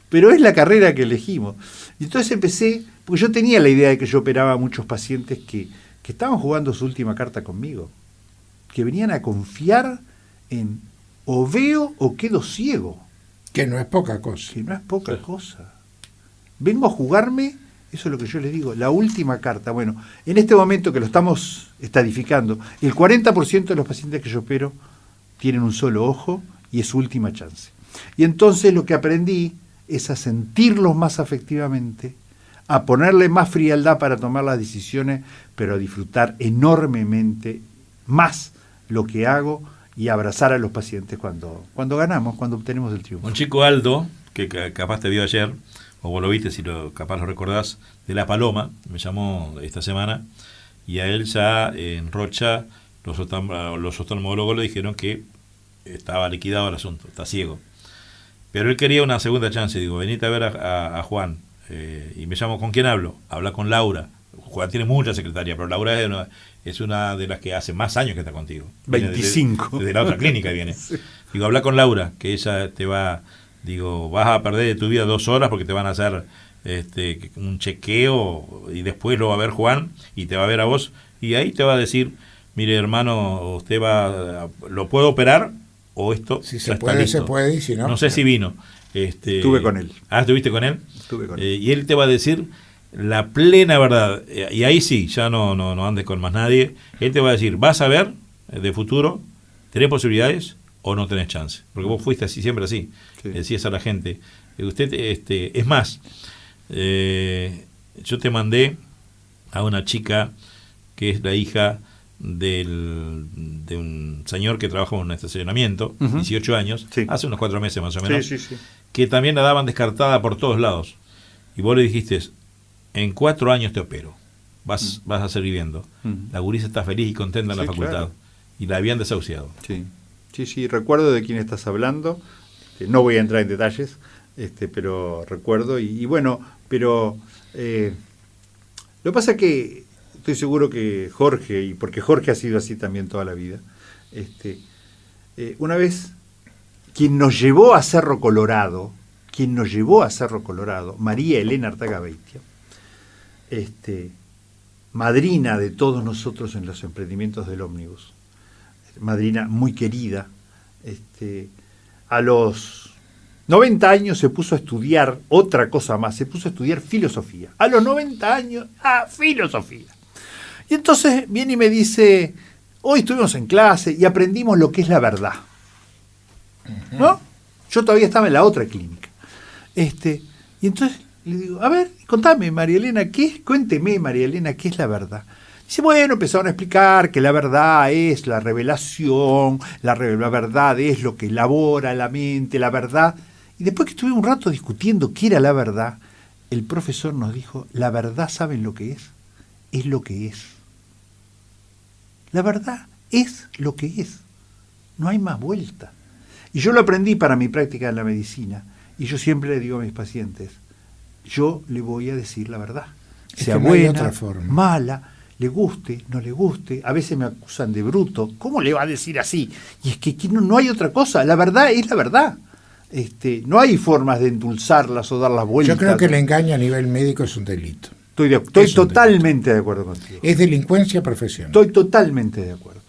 Pero es la carrera que elegimos. Y entonces empecé, porque yo tenía la idea de que yo operaba a muchos pacientes que estaban jugando su última carta conmigo, que venían a confiar en o veo o quedo ciego. Que no es poca cosa. Que no es poca cosa. Vengo a jugarme, eso es lo que yo les digo, la última carta. Bueno, en este momento que lo estamos estadificando, el 40% de los pacientes que yo opero tienen un solo ojo y es su última chance. Y entonces lo que aprendí es a sentirlos más afectivamente, a ponerle más frialdad para tomar las decisiones, pero a disfrutar enormemente más lo que hago y abrazar a los pacientes cuando ganamos, cuando obtenemos el triunfo. Un chico Aldo, que capaz te vio ayer, o vos lo viste, si capaz lo recordás, de La Paloma, me llamó esta semana, y a él ya en Rocha los oftalmólogos le dijeron que estaba liquidado el asunto, está ciego. Pero él quería una segunda chance, digo, venite a ver a Juan, y me llamo, ¿con quién hablo? Habla con Laura. Juan tiene mucha secretaria, pero Laura es una de las que hace más años que está contigo. 25. Desde la otra clínica viene. Sí. Digo, habla con Laura, que ella te va, digo, vas a perder de tu vida 2 horas porque te van a hacer un chequeo y después lo va a ver Juan y te va a ver a vos y ahí te va a decir, mire hermano, usted lo puedo operar o esto si se puede, listo. Se puede y si no. No sé si vino. Estuve con él. ¿Estuviste con él? Estuve con él. Y él te va a decir la plena verdad, y ahí sí, ya no andes con más nadie. Él te va a decir, vas a ver de futuro, ¿tenés posibilidades o no tenés chance? Porque vos fuiste así, siempre así. Sí. Decías a la gente, usted, es más, yo te mandé a una chica que es la hija de un señor que trabaja en un estacionamiento, 18 años, sí. Hace unos 4 meses más o menos, sí. Que también la daban descartada por todos lados. Y vos le dijiste, en 4 años te opero, vas a seguir viviendo. La gurisa está feliz y contenta en la facultad. Claro. Y la habían desahuciado. Sí, recuerdo de quién estás hablando. No voy a entrar en detalles, pero recuerdo. Y bueno, pero lo que pasa es que estoy seguro que Jorge, y porque Jorge ha sido así también toda la vida, una vez, quien nos llevó a Cerro Colorado, María Elena Artagabeitia, madrina de todos nosotros en los emprendimientos del ómnibus, madrina muy querida, a los 90 años se puso a estudiar otra cosa más, se puso a estudiar filosofía. A los 90 años, filosofía. Y entonces viene y me dice, hoy estuvimos en clase y aprendimos lo que es la verdad. ¿No? Yo todavía estaba en la otra clínica. Y entonces le digo, a ver, contame, María Elena, cuénteme, María Elena, ¿qué es la verdad? Dice, bueno, empezaron a explicar que la verdad es la revelación, la verdad es lo que elabora la mente, la verdad. Y después que estuvimos un rato discutiendo qué era la verdad, el profesor nos dijo, la verdad, ¿saben lo que es? Es lo que es. La verdad es lo que es. No hay más vuelta. Y yo lo aprendí para mi práctica en la medicina. Y yo siempre le digo a mis pacientes, yo le voy a decir la verdad. Sea buena, mala, le guste, no le guste. A veces me acusan de bruto. ¿Cómo le va a decir así? Y es que no hay otra cosa. La verdad es la verdad. No hay formas de endulzarlas o darlas vueltas. Yo creo que el engaño a nivel médico es un delito. Estoy totalmente de acuerdo contigo. Es delincuencia profesional. Estoy totalmente de acuerdo.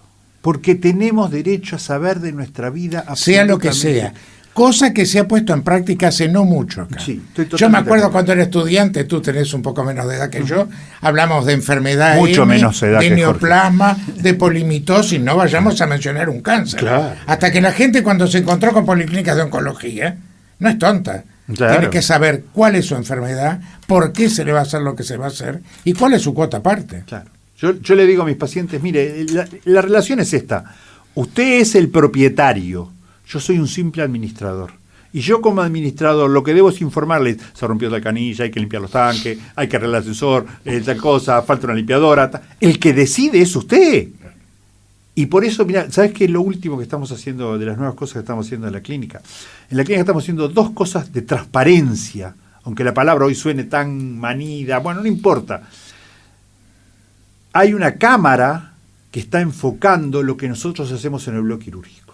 Porque tenemos derecho a saber de nuestra vida sea lo que sea. Cosa que se ha puesto en práctica hace no mucho acá. Sí, yo me acuerdo cuando era estudiante, tú tenés un poco menos de edad que yo, hablamos de enfermedad mucho menos edad de que neoplasma, de polimitosis, no vayamos a mencionar un cáncer. Claro. Hasta que la gente cuando se encontró con policlínicas de oncología, no es tonta. Claro. Tiene que saber cuál es su enfermedad, por qué se le va a hacer lo que se va a hacer y cuál es su cuota aparte. Claro. Yo le digo a mis pacientes, mire, la relación es esta. Usted es el propietario, yo soy un simple administrador. Y yo como administrador lo que debo es informarles, se rompió la canilla, hay que limpiar los tanques, hay que arreglar el ascensor, tal cosa, falta una limpiadora. El que decide es usted. Y por eso, mira, ¿sabes qué es lo último que estamos haciendo, de las nuevas cosas que estamos haciendo en la clínica? En la clínica estamos haciendo 2 cosas de transparencia, aunque la palabra hoy suene tan manida, bueno, no importa. Hay una cámara que está enfocando lo que nosotros hacemos en el bloque quirúrgico.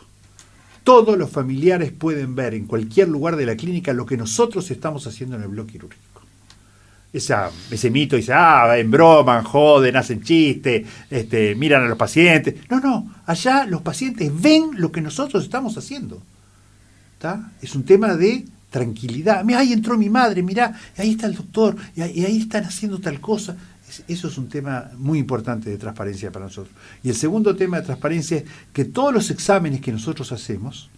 Todos los familiares pueden ver en cualquier lugar de la clínica lo que nosotros estamos haciendo en el bloque quirúrgico. Ese mito dice, en broma, joden, hacen chiste, miran a los pacientes. No, allá los pacientes ven lo que nosotros estamos haciendo. ¿Tá? Es un tema de tranquilidad. Mira, ahí entró mi madre, mirá, ahí está el doctor, y ahí están haciendo tal cosa. Eso es un tema muy importante de transparencia para nosotros. Y el segundo tema de transparencia es que todos los exámenes que nosotros hacemos,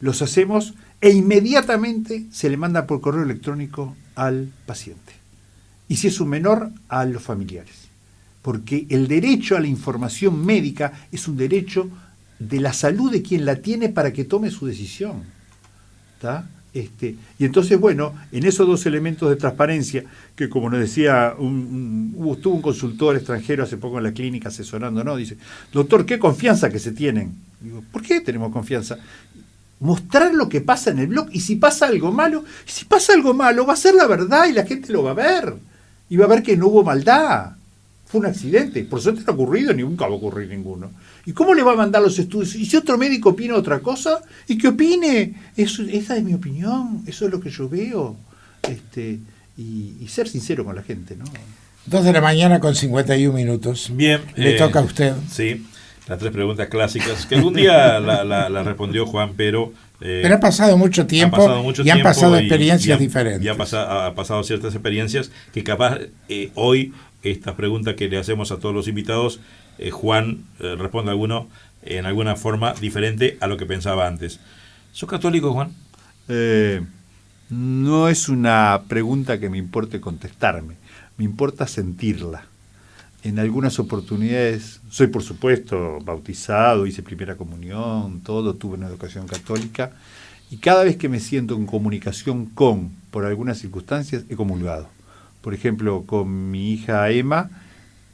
los hacemos e inmediatamente se le manda por correo electrónico al paciente. Y si es un menor, a los familiares. Porque el derecho a la información médica es un derecho de la salud de quien la tiene para que tome su decisión. ¿Tá? Y entonces, bueno, en esos 2 elementos de transparencia, que como nos decía, tuvo un consultor extranjero hace poco en la clínica asesorando, ¿no? Dice, doctor, qué confianza que se tienen. Digo, ¿por qué tenemos confianza? Mostrar lo que pasa en el blog, y si pasa algo malo, va a ser la verdad y la gente lo va a ver. Y va a ver que no hubo maldad. Fue un accidente. Por suerte no ha ocurrido, ni nunca va a ocurrir ninguno. ¿Y cómo le va a mandar los estudios? Y si otro médico opina otra cosa, ¿y qué opine? Esa es mi opinión, eso es lo que yo veo. Y ser sincero con la gente, ¿no? 2 de la mañana con 51 minutos. Bien. Le toca a usted. Sí, las 3 preguntas clásicas, que algún día la respondió Juan, pero ha pasado mucho tiempo y han pasado experiencias diferentes. Y ha pasado ciertas experiencias que capaz hoy, esta pregunta que le hacemos a todos los invitados, Juan responde en alguna forma diferente a lo que pensaba antes. ¿Sos católico, Juan? No es una pregunta que me importe contestarme, me importa sentirla. En algunas oportunidades, soy por supuesto bautizado, hice primera comunión, tuve una educación católica, y cada vez que me siento en comunicación por algunas circunstancias, he comulgado. Por ejemplo, con mi hija Emma,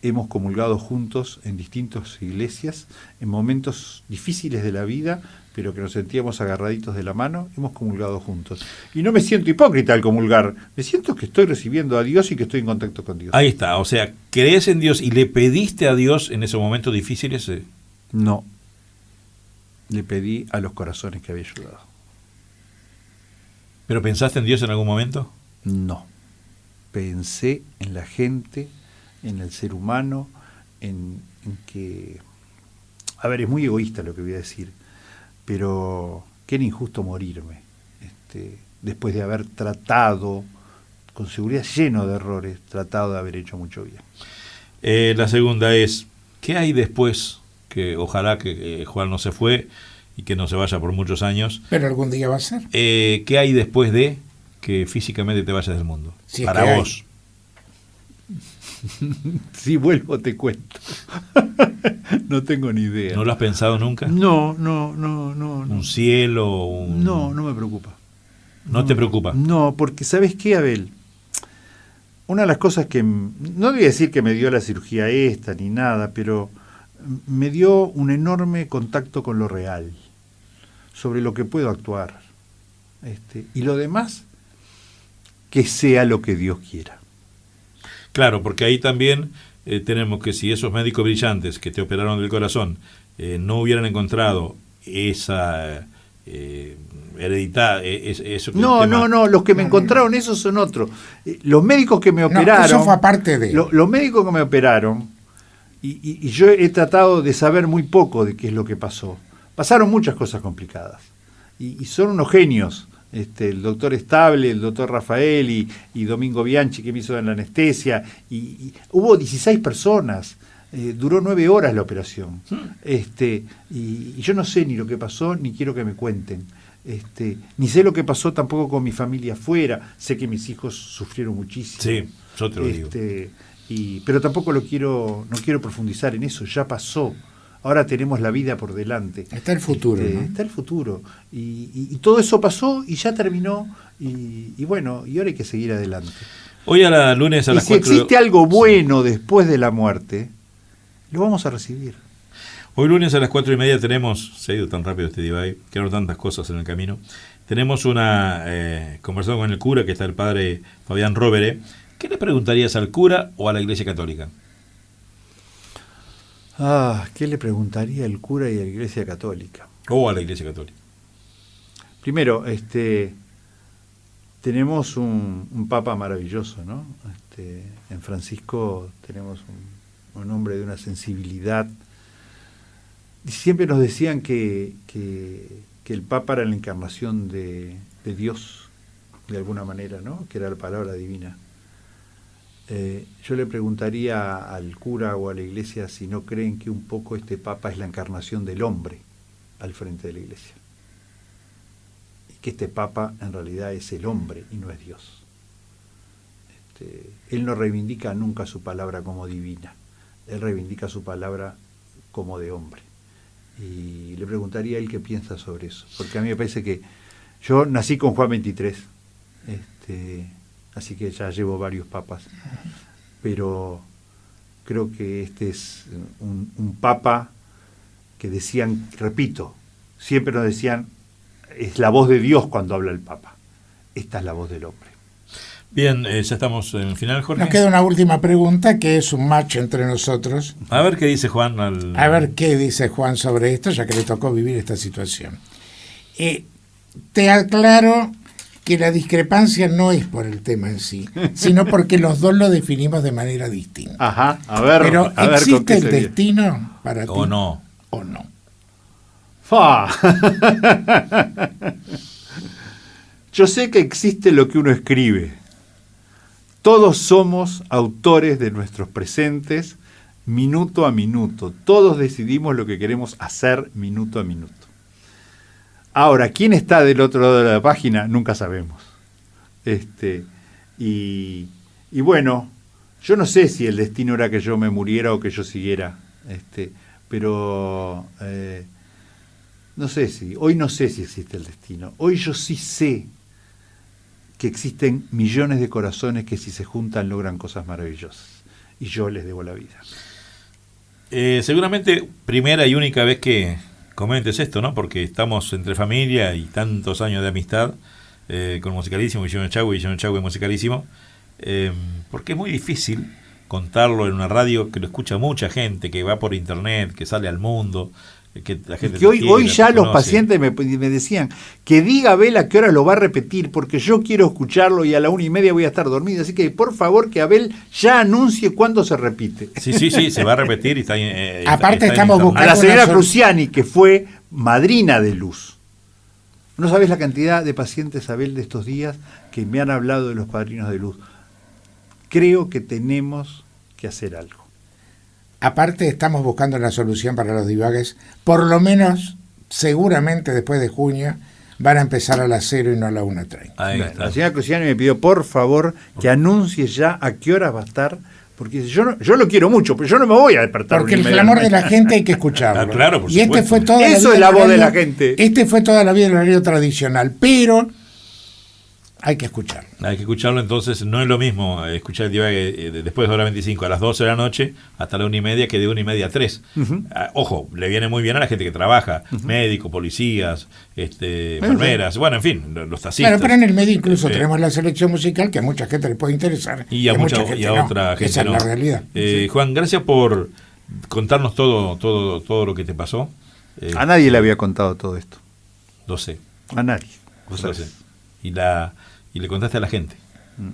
hemos comulgado juntos en distintas iglesias, en momentos difíciles de la vida, pero que nos sentíamos agarraditos de la mano, hemos comulgado juntos. Y no me siento hipócrita al comulgar, me siento que estoy recibiendo a Dios y que estoy en contacto con Dios. Ahí está, o sea, ¿crees en Dios y le pediste a Dios en esos momentos difíciles? No, le pedí a los corazones que había ayudado. ¿Pero pensaste en Dios en algún momento? No, pensé en la gente, en el ser humano, en que... A ver, es muy egoísta lo que voy a decir, pero que era injusto morirme, después de haber tratado, con seguridad lleno de errores, tratado de haber hecho mucho bien. La segunda es, ¿qué hay después? Que ojalá que Juan no se fue y que no se vaya por muchos años. Pero algún día va a ser. ¿Qué hay después de que físicamente te vayas del mundo? Sí, para vos. Si vuelvo te cuento. No tengo ni idea. ¿No lo has pensado nunca? No. ¿Un cielo? No me preocupa. ¿No te preocupa? No, porque ¿sabes qué, Abel? Una de las cosas que, no voy a decir que me dio la cirugía esta ni nada, pero me dio un enorme contacto con lo real, sobre lo que puedo actuar. Y lo demás, que sea lo que Dios quiera. Claro, porque ahí también tenemos que si esos médicos brillantes que te operaron del corazón no hubieran encontrado esa heredidad, eso que No, los que me encontraron, esos son otros. Los médicos que me operaron... eso fue aparte de... Los médicos que me operaron, y yo he tratado de saber muy poco de qué es lo que pasó. Pasaron muchas cosas complicadas. Y son unos genios. El doctor Estable, el doctor Rafael y Domingo Bianchi, que me hizo la anestesia. Y hubo 16 personas. Duró 9 horas la operación. Y yo no sé ni lo que pasó, ni quiero que me cuenten. Ni sé lo que pasó tampoco con mi familia afuera. Sé que mis hijos sufrieron muchísimo. Sí, yo te lo digo. Pero tampoco no quiero profundizar en eso, ya pasó. Ahora tenemos la vida por delante. Está el futuro. ¿No? Está el futuro. Y todo eso pasó y ya terminó. Y bueno, y ahora hay que seguir adelante. Hoy lunes a las 4... Si existe algo bueno después de la muerte, lo vamos a recibir. Hoy lunes a las 4:30 tenemos, se ha ido tan rápido este divague, quedaron tantas cosas en el camino, tenemos una conversación con el cura, que está el padre Fabián Rovere. ¿Qué le preguntarías al cura o a la Iglesia Católica? ¿Qué le preguntaría al cura y a la Iglesia Católica? O a la Iglesia Católica. Primero, tenemos un Papa maravilloso, ¿no? En Francisco tenemos un hombre de una sensibilidad. Siempre nos decían que el Papa era la encarnación de Dios, de alguna manera, ¿no? Que era la palabra divina. Yo le preguntaría al cura o a la Iglesia si no creen que un poco este Papa es la encarnación del hombre al frente de la Iglesia. Y que este Papa en realidad es el hombre y no es Dios. Él no reivindica nunca su palabra como divina, él reivindica su palabra como de hombre. Y le preguntaría a él qué piensa sobre eso, porque a mí me parece que yo nací con Juan 23, así que ya llevo varios papas, pero creo que este es un papa que decían, repito, siempre nos decían, es la voz de Dios cuando habla el papa, esta es la voz del hombre. Bien, ya estamos en el final, Jorge. Nos queda una última pregunta, que es un match entre nosotros. A ver qué dice Juan. A ver qué dice Juan sobre esto, ya que le tocó vivir esta situación. Te aclaro que la discrepancia no es por el tema en sí, sino porque los dos lo definimos de manera distinta. Ajá, a ver. Pero a ver ¿existe el destino para ti? ¿O no? ¿O no? ¡Fa! Yo sé que existe lo que uno escribe. Todos somos autores de nuestros presentes minuto a minuto. Todos decidimos lo que queremos hacer minuto a minuto. Ahora, ¿quién está del otro lado de la página? Nunca sabemos. Y bueno, yo no sé si el destino era que yo me muriera o que yo siguiera. Pero hoy no sé si existe el destino. Hoy yo sí sé que existen millones de corazones que si se juntan logran cosas maravillosas. Y yo les debo la vida. Seguramente primera y única vez que comentes esto, ¿no? Porque estamos entre familia y tantos años de amistad con Musicalísimo, Guillermo Echagüe y Musicalísimo, porque es muy difícil contarlo en una radio que lo escucha mucha gente, que va por internet, que sale al mundo, que la gente que hoy ya los pacientes me decían que diga Abel a qué hora lo va a repetir, porque yo quiero escucharlo y a la 1:30 voy a estar dormido, así que por favor que Abel ya anuncie cuándo se repite. Sí, se va a repetir y está aparte estamos buscando a la señora Cruciani, que fue madrina de Luz. No sabés la cantidad de pacientes, Abel, de estos días que me han hablado de los padrinos de Luz. Creo que tenemos que hacer algo. Aparte estamos buscando una solución para los divagues, por lo menos, seguramente después de junio, van a empezar a las 0 y no a la 1:30. La señora Cruciani me pidió, por favor, que anuncie ya a qué hora va a estar Porque yo lo quiero mucho, pero yo no me voy a despertar. Porque el clamor de la gente hay que escucharlo. Ah, claro, por y este supuesto. fue toda Eso la vida es la del voz de horario- la gente. Este fue toda la vida del horario tradicional, pero hay que escucharlo. Hay que escucharlo, entonces no es lo mismo escuchar el divague después de hora 25 a las 12 de la noche hasta la 1:30 que de 1:30 a 3. Ojo, le viene muy bien a la gente que trabaja, médicos, policías, enfermeras, bueno, en fin, los taxistas. Claro, pero en el medio incluso Eh, tenemos la selección musical que a mucha gente le puede interesar. Y a, gente y a no. otra gente Esa no. es la realidad. Juan, gracias por contarnos todo lo que te pasó. A nadie le había contado todo esto. Lo sé. A nadie. Vos Lo sabés. sé. Y le contaste a la gente,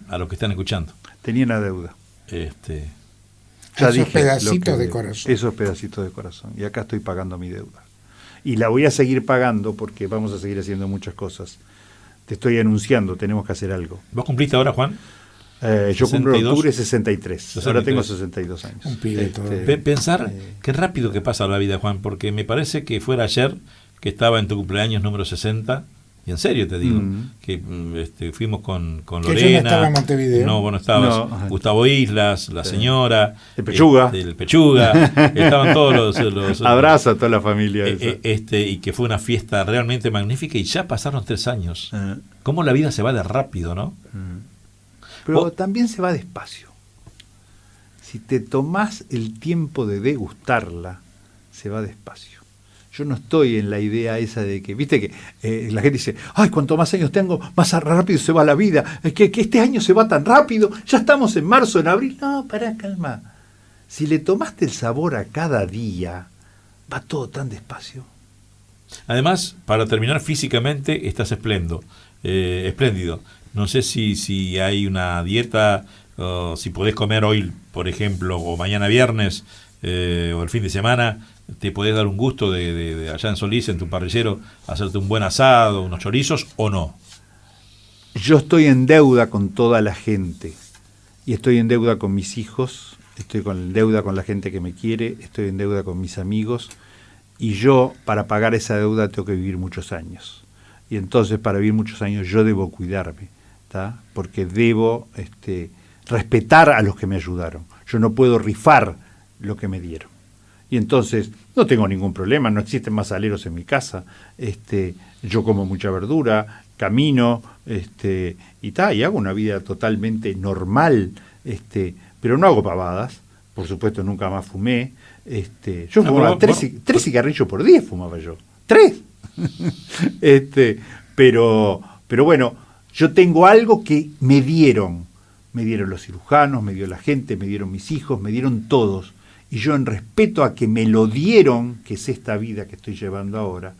a los que están escuchando. Tenía una deuda. Esos pedacitos de debo. corazón. Esos pedacitos de corazón. Y acá estoy pagando mi deuda. Y la voy a seguir pagando porque vamos a seguir haciendo muchas cosas. Te estoy anunciando, tenemos que hacer algo. ¿Vos cumpliste ahora, Juan? Yo cumplo en 62. octubre 63. Ahora 63. tengo 62 años. Un pibe todo. Pensar qué rápido que pasa la vida, Juan, porque me parece que fuera ayer que estaba en tu cumpleaños número 60, y en serio te digo, que fuimos con Que yo no Lorena. estaba en Montevideo. No, vos no estabas. No. Gustavo Islas, la señora. El Pechuga. El Pechuga. Estaban todos los Abrazo a toda la familia. y que fue una fiesta realmente magnífica y ya pasaron 3 años. Cómo la vida se va de rápido, ¿no? Pero también se va despacio. Si te tomás el tiempo de degustarla, se va despacio. Yo no estoy en la idea esa de que, viste que la gente dice, ay, cuanto más años tengo, más rápido se va la vida, que este año se va tan rápido, ya estamos en marzo, en abril. No, pará, calma. Si le tomaste el sabor a cada día, va todo tan despacio. Además, para terminar físicamente, estás espléndido. No sé si hay una dieta, o si podés comer hoy, por ejemplo, o mañana viernes, o el fin de semana, te podés dar un gusto de allá en Solís, en tu parrillero, hacerte un buen asado, unos chorizos, o no. Yo estoy en deuda con toda la gente, y estoy en deuda con mis hijos, estoy en deuda con la gente que me quiere, estoy en deuda con mis amigos, y yo, para pagar esa deuda, tengo que vivir muchos años. Y entonces, para vivir muchos años, yo debo cuidarme, ¿tá? Porque debo respetar a los que me ayudaron. Yo no puedo rifar lo que me dieron. Y entonces, no tengo ningún problema, no existen más aleros en mi casa, yo como mucha verdura, camino, y hago una vida totalmente normal, pero no hago pavadas, por supuesto nunca más fumé, yo fumaba 3 cigarrillos por día, fumaba yo, 3. Pero bueno, yo tengo algo que me dieron los cirujanos, me dio la gente, me dieron mis hijos, me dieron todos, y yo en respeto a que me lo dieron, que es esta vida que estoy llevando ahora,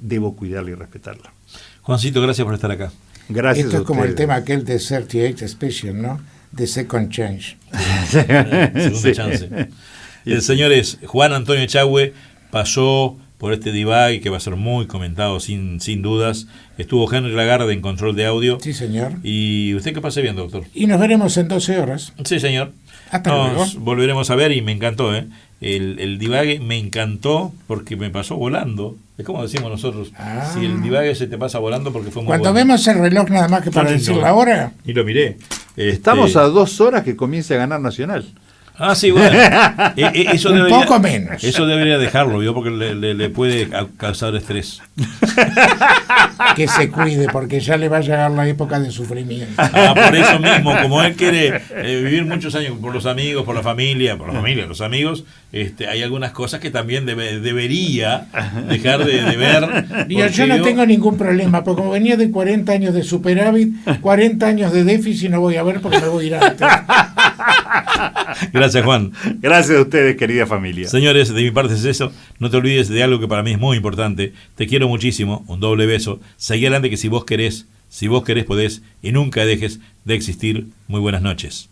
debo cuidarla y respetarla. Juancito, gracias por estar acá. Gracias. Esto a es como el ustedes. tema aquel de 38 Special, ¿no? De Second Change. Segunda Sí. chance. Señores, Juan Antonio Echagüe pasó por este divague que va a ser muy comentado sin dudas. Estuvo Henry Lagarde en control de audio. Sí, señor. ¿Y usted qué pase bien, doctor? Y nos veremos en 12 horas. Sí, señor. Hasta Nos luego. volveremos a ver y me encantó, ¿eh? El divague me encantó porque me pasó volando. Es como decimos nosotros, si el divague se te pasa volando porque fue muy Cuando bueno. vemos el reloj nada más que para Tan decir lindo. la hora, Y lo miré. Estamos a 2 horas que comience a ganar Nacional. Ah, sí, bueno. Eso un debería, poco menos. Eso debería dejarlo, ¿vio? Porque le puede causar estrés. Que se cuide porque ya le va a llegar la época de sufrimiento. Por eso mismo, como él quiere vivir muchos años por los amigos, por la familia, los amigos, hay algunas cosas que también debería dejar de ver. Yo no tengo ningún problema, porque como venía de 40 años de superávit, 40 años de déficit no voy a ver porque me voy a ir antes. Gracias, Juan. Gracias a ustedes, querida familia. Señores, de mi parte es eso. No te olvides de algo que para mí es muy importante. Te quiero muchísimo. Un doble beso. Seguí adelante que si vos querés podés y nunca dejes de existir. Muy buenas noches.